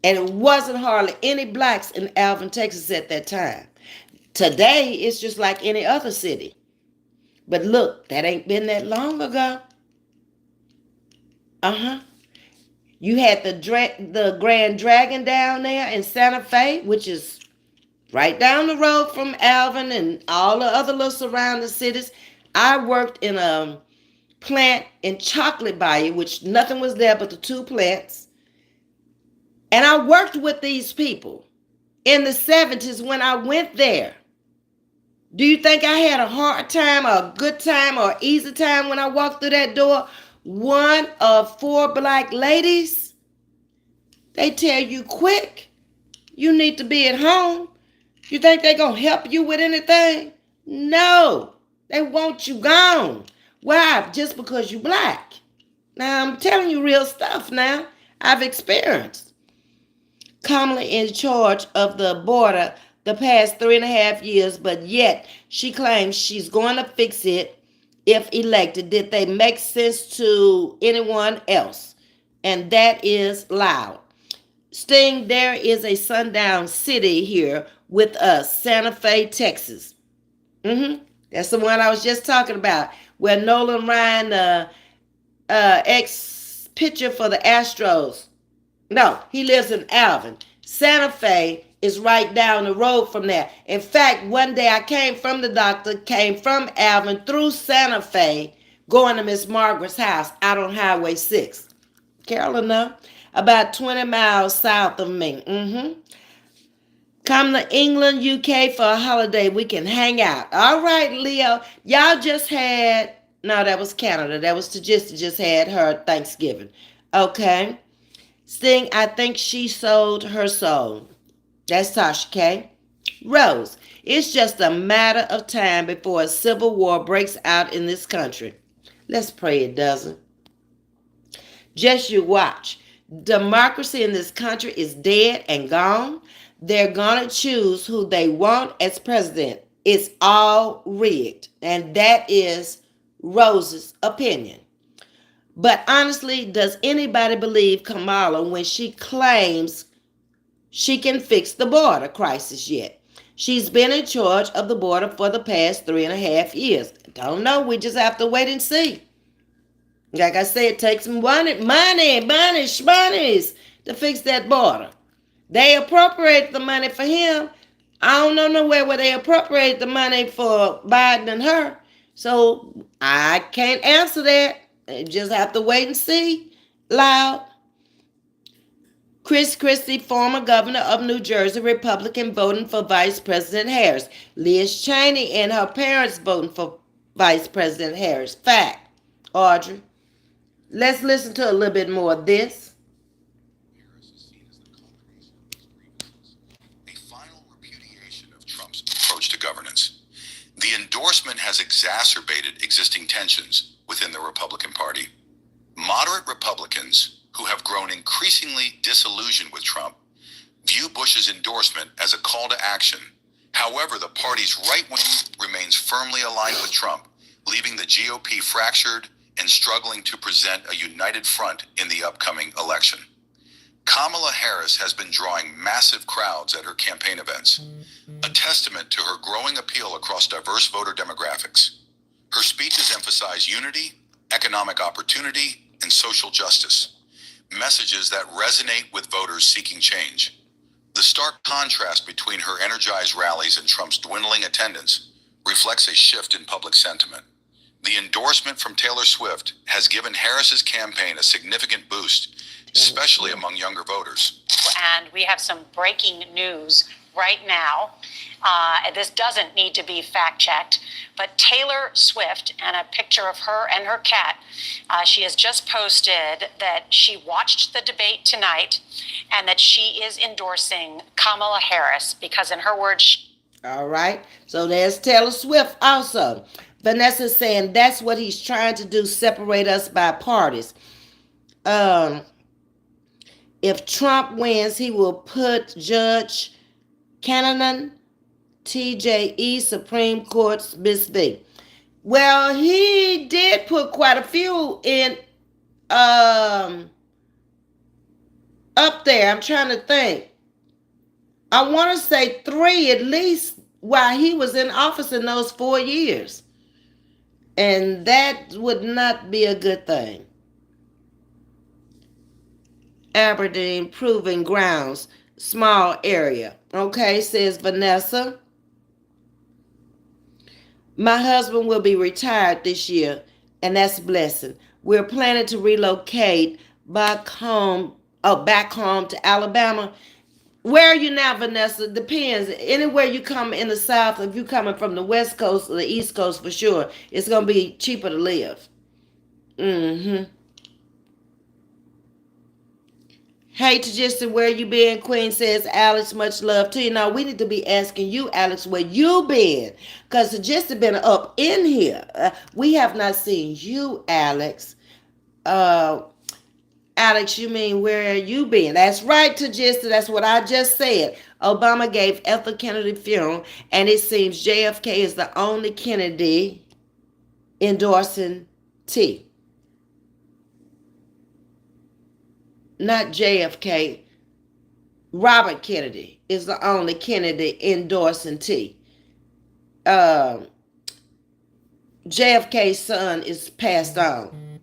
And it wasn't hardly any blacks in Alvin, Texas at that time. Today, it's just like any other city. But look, that ain't been that long ago. You had the Grand Dragon down there in Santa Fe, which is right down the road from Alvin and all the other little surrounding cities. I worked in a plant in Chocolate Bayou, which nothing was there but the two plants. And I worked with these people in the 70s when I went there. Do you think I had a hard time or a good time or easy time when I walked through that door? One of 4 black ladies, they tell you quick, you need to be at home. You think they're going to help you with anything? No, they want you gone. Why? Just because you black. Now, I'm telling you real stuff now. I've experienced. Kamala in charge of the border the past 3.5 years, but yet she claims she's going to fix it if elected. Did they make sense to anyone else? And that is loud. Sting, there is a sundown city here with us, Santa Fe, Texas. That's the one I was just talking about, where Nolan Ryan, ex-pitcher for the Astros. No, he lives in Alvin. Santa Fe is right down the road from there. In fact, one day I came from the doctor, came from Alvin through Santa Fe, going to Miss Margaret's house out on Highway 6. Carolyn, no? About 20 miles south of me. Come to England, UK for a holiday. We can hang out. All right, Leo. Y'all just had, no, that was Canada. That was Tajista just had her Thanksgiving. Okay. Sting, I think she sold her soul. That's Tasha K. Rose, it's just a matter of time before a civil war breaks out in this country. Let's pray it doesn't. Just you watch. Democracy in this country is dead and gone. They're going to choose who they want as president. It's all rigged. And that is Rose's opinion. But honestly, does anybody believe Kamala when she claims she can fix the border crisis yet? She's been in charge of the border for the past 3.5 years. Don't know. We just have to wait and see. Like I said, it takes money, shmoney's to fix that border. They appropriate the money for him. I don't know nowhere where they appropriate the money for Biden and her. So I can't answer that. You just have to wait and see. Loud. Chris Christie, former governor of New Jersey, Republican, voting for Vice President Harris. Liz Cheney and her parents voting for Vice President Harris. Fact. Audrey. Let's listen to a little bit more of this. Harris is seen as the culmination of his grievances, a final repudiation of Trump's approach to governance. The endorsement has exacerbated existing tensions within the Republican Party. Moderate Republicans, who have grown increasingly disillusioned with Trump, view Bush's endorsement as a call to action. However, the party's right wing remains firmly aligned with Trump, leaving the GOP fractured and struggling to present a united front in the upcoming election. Kamala Harris has been drawing massive crowds at her campaign events, a testament to her growing appeal across diverse voter demographics. Her speeches emphasize unity, economic opportunity, and social justice, messages that resonate with voters seeking change. The stark contrast between her energized rallies and Trump's dwindling attendance reflects a shift in public sentiment. The endorsement from Taylor Swift has given Harris's campaign a significant boost, especially among younger voters. And we have some breaking news right now. This doesn't need to be fact-checked, but Taylor Swift, and a picture of her and her cat, she has just posted that she watched the debate tonight and that she is endorsing Kamala Harris because, in her words... All right, so there's Taylor Swift also. Vanessa's saying that's what he's trying to do, separate us by parties. If Trump wins, he will put Judge Kavanaugh, TJE, Supreme Court's Ms.V. Well, he did put quite a few in up there. I'm trying to think. I want to say 3 at least while he was in office in those 4 years. And that would not be a good thing. Aberdeen Proving Grounds, small area. Okay, says Vanessa. My husband will be retired this year, and that's a blessing. We're planning to relocate back home to Alabama. Where are you now, Vanessa? Depends. Anywhere you come in the South, if you're coming from the West Coast or the East Coast, for sure, it's going to be cheaper to live. Hey, Tajista, where you been? Queen says, Alex, much love to you. Now, we need to be asking you, Alex, where you been? Because Tajista been up in here. We have not seen you, Alex. Alex, you mean where you been? That's right, Tajista. That's what I just said. Obama gave F. Kennedy funeral, and it seems JFK is the only Kennedy endorsing T. Not JFK. Robert Kennedy is the only Kennedy endorsing T. JFK's son is passed on.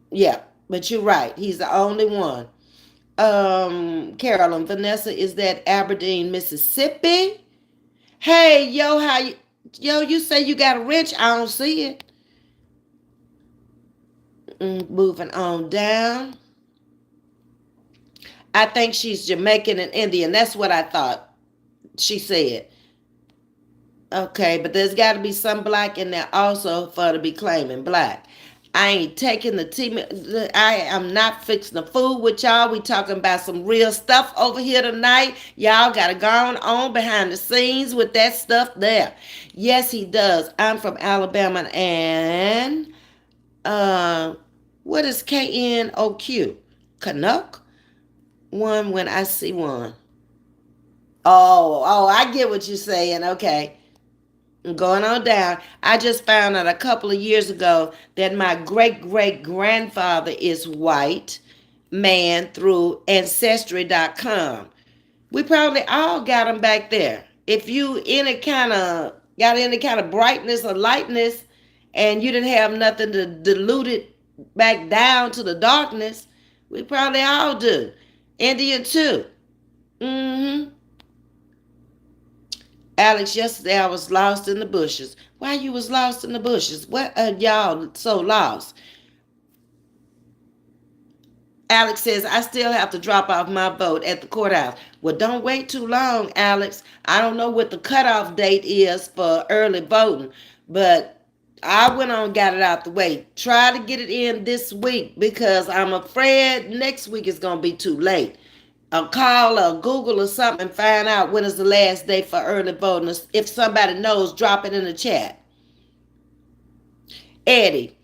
Yeah. But you're right. He's the only one. Carolyn, Vanessa, is that Aberdeen, Mississippi? Hey, yo, you say you got a wrench? I don't see it. Moving on down. I think she's Jamaican and Indian. That's what I thought she said. Okay, but there's got to be some black in there also for her to be claiming black. I ain't taking the tea. I am not fixing the food with y'all. We talking about some real stuff over here tonight. Y'all got to go on behind the scenes with that stuff there. Yes, he does. I'm from Alabama and what is KNOQ? Canuck? One when I see one. Oh, I get what you're saying. Okay. Going on down, I just found out a couple of years ago that my great-great-grandfather is white man through Ancestry.com. We probably all got them back there. If you got any kind of brightness or lightness and you didn't have nothing to dilute it back down to the darkness, we probably all do. Indian too. Alex, yesterday I was lost in the bushes. Why you was lost in the bushes? What are y'all so lost? Alex says, I still have to drop off my vote at the courthouse. Well, don't wait too long, Alex. I don't know what the cutoff date is for early voting, but I went on and got it out the way. Try to get it in this week because I'm afraid next week is going to be too late. I'll call or Google or something and find out when is the last day for early voting. If somebody knows, drop it in the chat. Eddie,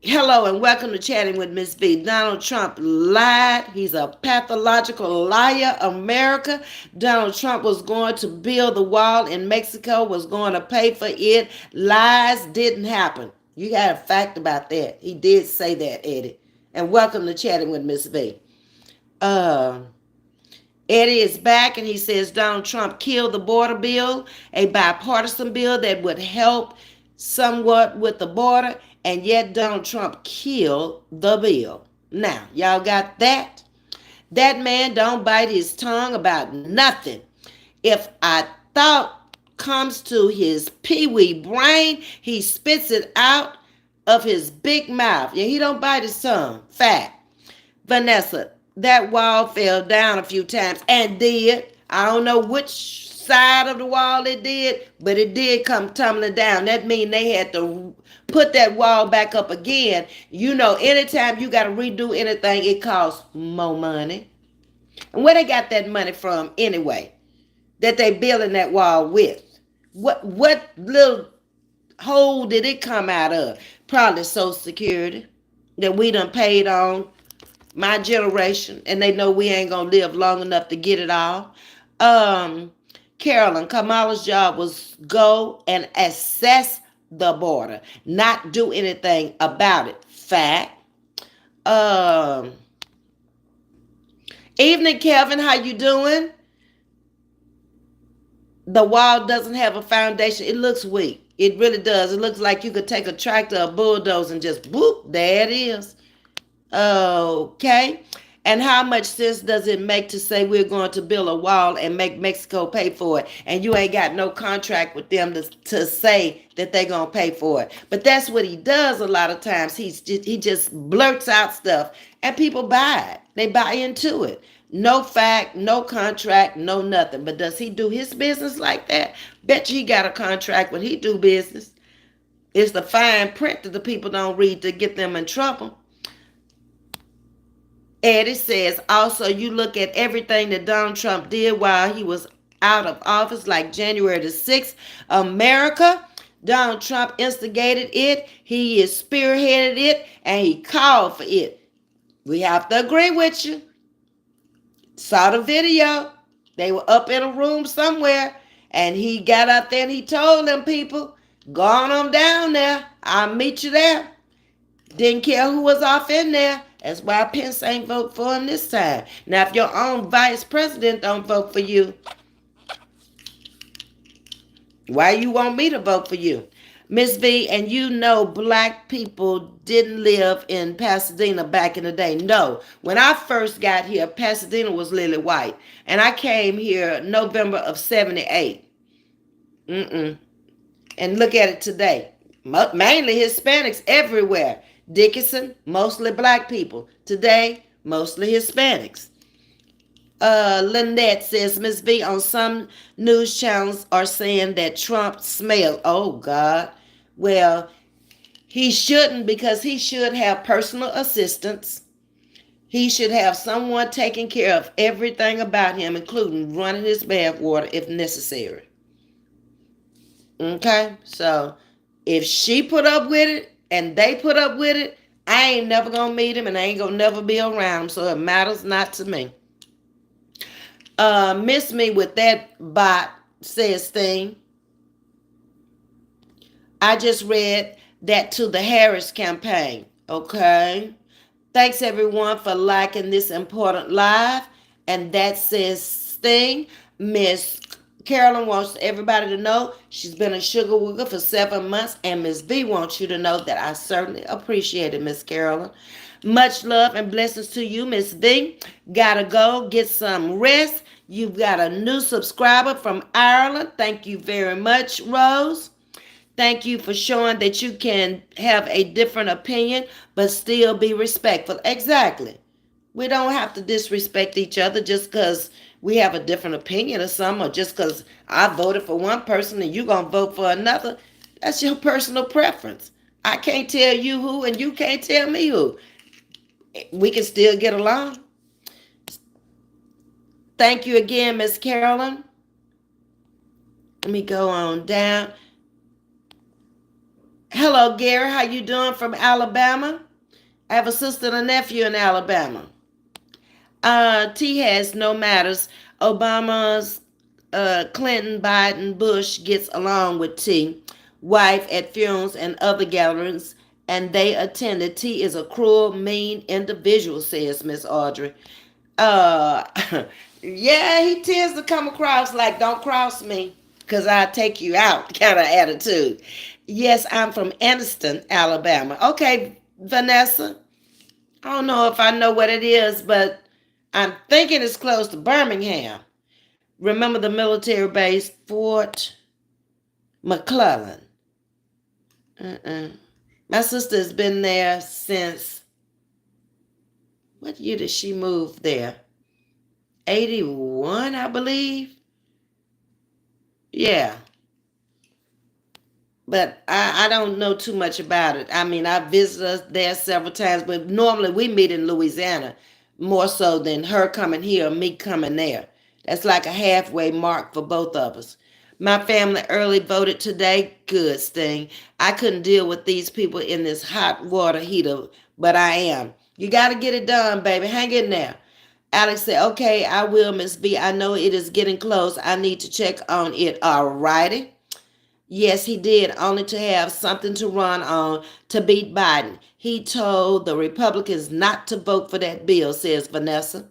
hello and welcome to Chatting with Ms.V. Donald Trump lied. He's a pathological liar. America, Donald Trump was going to build the wall in Mexico, was going to pay for it. Lies didn't happen. You got a fact about that. He did say that, Eddie. And welcome to Chatting with Ms.V. Eddie is back and he says Donald Trump killed the border bill, a bipartisan bill that would help somewhat with the border, and yet Donald Trump killed the bill. Now, y'all got that? That man don't bite his tongue about nothing. If I thought comes to his pee-wee brain, he spits it out of his big mouth. Yeah, he don't bite his tongue. Fact. Vanessa, that wall fell down a few times and did. I don't know which side of the wall it did, but it did come tumbling down. That means they had to put that wall back up again. You know, anytime you got to redo anything, it costs more money. And where they got that money from anyway, that they building that wall with? What little hole did it come out of? Probably Social Security that we done paid on, my generation, and they know we ain't gonna live long enough to get it all. Carolyn, Kamala's job was go and assess the border, not do anything about it. Fact. Evening, Kevin, how you doing? The wall doesn't have a foundation. It looks weak. It really does. It looks like you could take a tractor or bulldozer and just whoop, there it is. Okay. And how much sense does it make to say we're going to build a wall and make Mexico pay for it, and you ain't got no contract with them to say that they're going to pay for it? But that's what he does a lot of times. He just blurts out stuff and people buy it. They buy into it. No fact, no contract, no nothing. But does he do his business like that? Bet you he got a contract when he do business. It's the fine print that the people don't read to get them in trouble. Eddie says, also, you look at everything that Donald Trump did while he was out of office, like January the 6th, America, Donald Trump instigated it, he is spearheaded it, and he called for it. We have to agree with you. Saw the video. They were up in a room somewhere, and he got out there and he told them people, go on down there. I'll meet you there. Didn't care who was off in there. That's why Pence ain't vote for him this time. Now, if your own vice president don't vote for you, why you want me to vote for you? Ms.V, and you know black people didn't live in Pasadena back in the day. No. When I first got here, Pasadena was lily white. And I came here November of 78. And look at it today. Mainly Hispanics everywhere. Dickinson, mostly black people. Today, mostly Hispanics. Lynette says, Ms. V, on some news channels are saying that Trump smells. Oh, God. Well, he shouldn't, because he should have personal assistants. He should have someone taking care of everything about him, including running his bath water if necessary. Okay? So, if she put up with it, and they put up with it, I ain't never gonna meet him and I ain't gonna never be around him, so it matters not to me. Miss Me with that bot says thing. I just read that to the Harris campaign. Okay. Thanks everyone for liking this important live. And that says thing. Miss Carolyn wants everybody to know she's been a sugar wigger for 7 months, and Ms. V wants you to know that I certainly appreciate it, Miss Carolyn. Much love and blessings to you, Ms. V. Gotta go get some rest. You've got a new subscriber from Ireland. Thank you very much, Rose. Thank you for showing that you can have a different opinion but still be respectful. Exactly. We don't have to disrespect each other just because we have a different opinion or something, or just because I voted for one person and you're going to vote for another. That's your personal preference. I can't tell you who and you can't tell me who. We can still get along. Thank you again, Miss Carolyn. Let me go on down. Hello, Gary. How you doing from Alabama? I have a sister and a nephew in Alabama. T has no matters. Obama's Clinton, Biden, Bush gets along with T. Wife at funerals and other gatherings, and they attended. T is a cruel, mean individual, says Miss Audrey. Uh, yeah, he tends to come across like, don't cross me, because I'll take you out kind of attitude. Yes, I'm from Anniston, Alabama. Okay, Vanessa. I don't know if I know what it is, but I'm thinking it's close to Birmingham. Remember the military base, Fort McClellan? My sister has been there since, what year did she move there? 81, I believe. Yeah. But I don't know too much about it. I mean, I visited there several times, but normally we meet in Louisiana more so than her coming here or me coming there. That's like a halfway mark for both of us. My family early voted today. Good, Sting. I couldn't deal with these people in this hot water heater, but I am. You got to get it done, baby. Hang in there. Alex said, okay, I will, Ms. V. I know it is getting close. I need to check on it. All righty. Yes, he did, only to have something to run on to beat Biden. He told the Republicans not to vote for that bill, says Vanessa.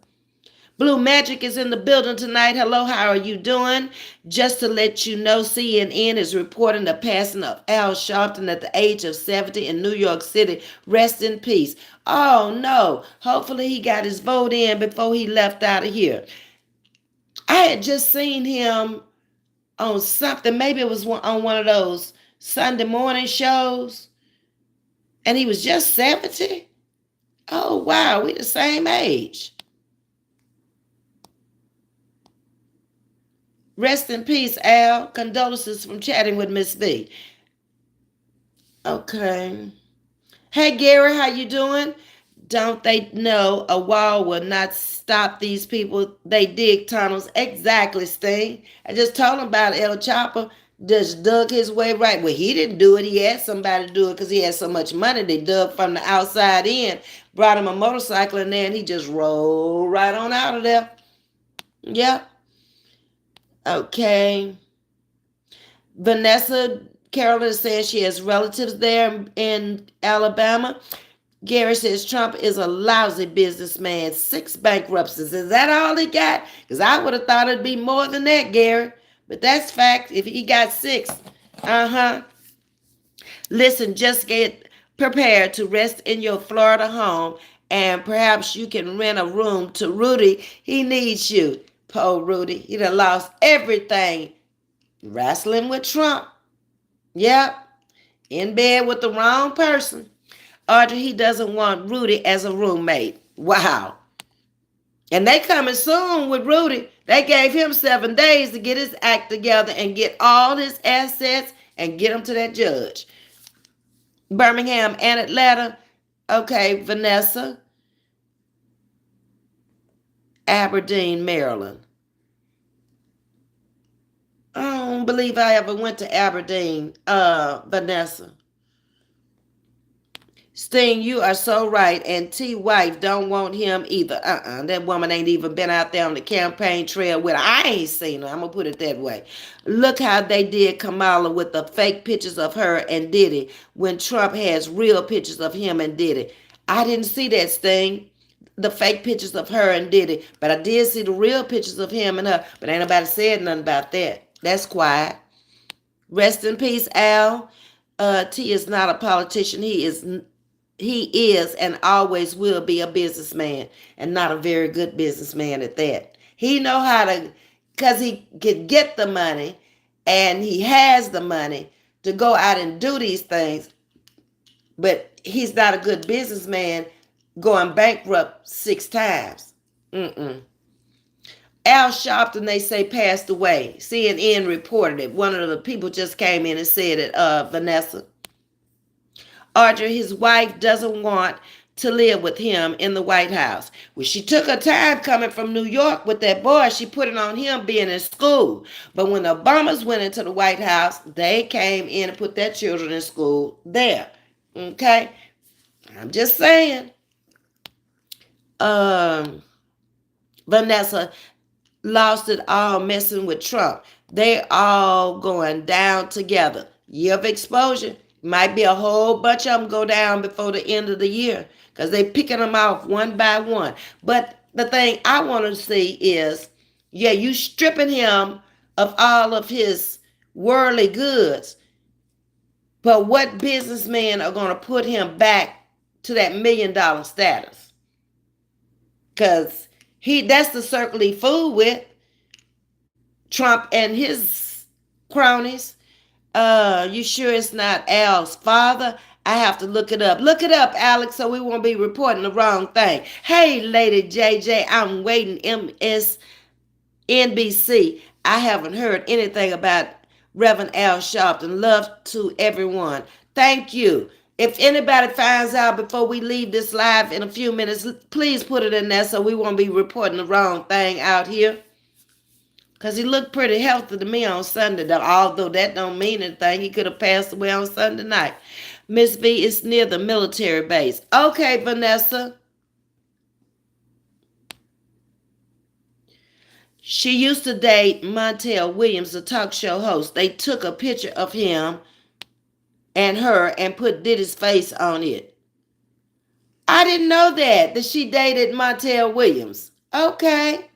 Blue Magic is in the building tonight. Hello, how are you doing? Just to let you know, CNN is reporting the passing of Al Sharpton at the age of 70 in New York City. Rest in peace. Oh, no. Hopefully he got his vote in before he left out of here. I had just seen him on something. Maybe it was on one of those Sunday morning shows. And he was just 70. Oh, wow. We the same age. Rest in peace, Al. Condolences from chatting with Ms. V. Okay. Hey, Gary, how you doing? Don't they know a wall will not stop these people? They dig tunnels. Exactly, Sting. I just told him about El Chopper. Just dug his way right. Well, he didn't do it. He had somebody do it because he had so much money. They dug from the outside in, brought him a motorcycle in there, and he just rolled right on out of there. Yep. Okay. Vanessa Carolyn says she has relatives there in Alabama. Gary says Trump is a lousy businessman. 6 bankruptcies. Is that all he got? Because I would have thought it'd be more than that, Gary. But that's fact. If he got 6. Listen, just get prepared to rest in your Florida home, and perhaps you can rent a room to Rudy. He needs you. Poor Rudy. He done lost everything wrestling with Trump. Yep. In bed with the wrong person. Audrey, he doesn't want Rudy as a roommate. Wow. And they coming soon with Rudy. They gave him 7 days to get his act together and get all his assets and get him to that judge. Birmingham and Atlanta. Okay, Vanessa. Aberdeen, Maryland. I don't believe I ever went to Aberdeen, Vanessa. Sting, you are so right. And T. Wife don't want him either. That woman ain't even been out there on the campaign trail with her. I ain't seen her. I'm going to put it that way. Look how they did Kamala with the fake pictures of her and Diddy when Trump has real pictures of him and Diddy. I didn't see that, Sting. The fake pictures of her and Diddy. But I did see the real pictures of him and her. But ain't nobody said nothing about that. That's quiet. Rest in peace, Al. T is not a politician. He is and always will be a businessman, and not a very good businessman at that. He know how to, because he can get the money and he has the money to go out and do these things, but he's not a good businessman going bankrupt 6 times. Al Sharpton, they say, passed away. CNN reported it. One of the people just came in and said it, Vanessa. Audrey, his wife, doesn't want to live with him in the White House. When she took her time coming from New York with that boy, she put it on him being in school. But when the Obamas went into the White House, they came in and put their children in school there. Okay? I'm just saying. Vanessa lost it all messing with Trump. They all going down together. Year of exposure. Might be a whole bunch of them go down before the end of the year because they picking them off one by one. But the thing I want to see is, yeah, you stripping him of all of his worldly goods. But what businessmen are going to put him back to that $1 million status? Because that's the circle he fooled with. Trump and his cronies. You sure it's not Al's father? I have to look it up. Look it up, Alex, so we won't be reporting the wrong thing. Hey, Lady JJ, I'm waiting. MSNBC. I haven't heard anything about Reverend Al Sharpton. Love to everyone. Thank you. If anybody finds out before we leave this live in a few minutes, please put it in there so we won't be reporting the wrong thing out here. Because he looked pretty healthy to me on Sunday, although that don't mean anything. He could have passed away on Sunday night. Ms.V is near the military base. Okay, Vanessa. She used to date Montel Williams, the talk show host. They took a picture of him and her and put Diddy's face on it. I didn't know that she dated Montel Williams. Okay.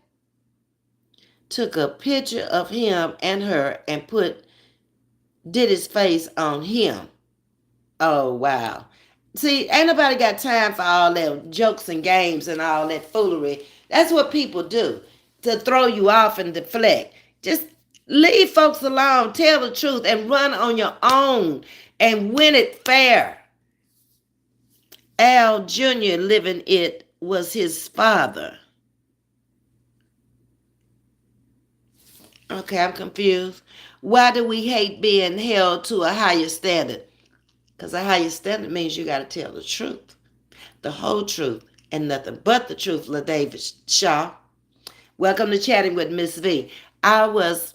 Took a picture of him and her and put Diddy's face on him. Oh, wow. See, ain't nobody got time for all that jokes and games and all that foolery. That's what people do to throw you off and deflect. Just leave folks alone, tell the truth, and run on your own and win it fair. Al Jr. living it was his father. Okay, I'm confused. Why do we hate being held to a higher standard? Because a higher standard means you got to tell the truth, the whole truth, and nothing but the truth, LaDavid Shaw. Welcome to Chatting with Ms.V. I was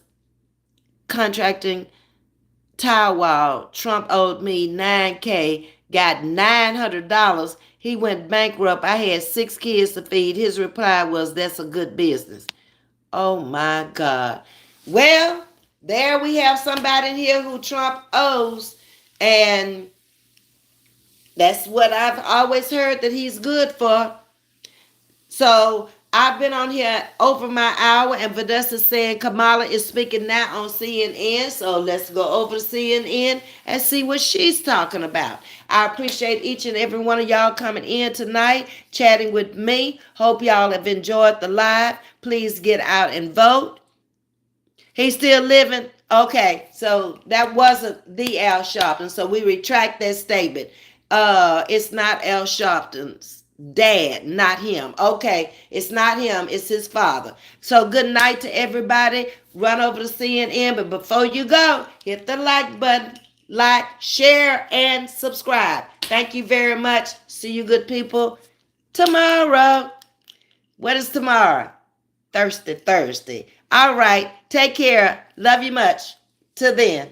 contracting tile wall. Trump owed me $9K, got $900. He went bankrupt. I had 6 kids to feed. His reply was, that's a good business. Oh, my God. Well, there we have somebody in here who Trump owes, and that's what I've always heard that he's good for. So I've been on here over my hour, and Vanessa's saying Kamala is speaking now on CNN. So let's go over to CNN and see what she's talking about. I appreciate each and every one of y'all coming in tonight, chatting with me. Hope y'all have enjoyed the live. Please get out and vote. He's still living? Okay, so that wasn't the Al Sharpton, so we retract that statement. It's not Al Sharpton's dad, not him. Okay, it's not him, it's his father. So good night to everybody. Run over to CNN, but before you go, hit the like button, like, share, and subscribe. Thank you very much. See you good people tomorrow. What is tomorrow? Thursday. All right. Take care. Love you much. Till then.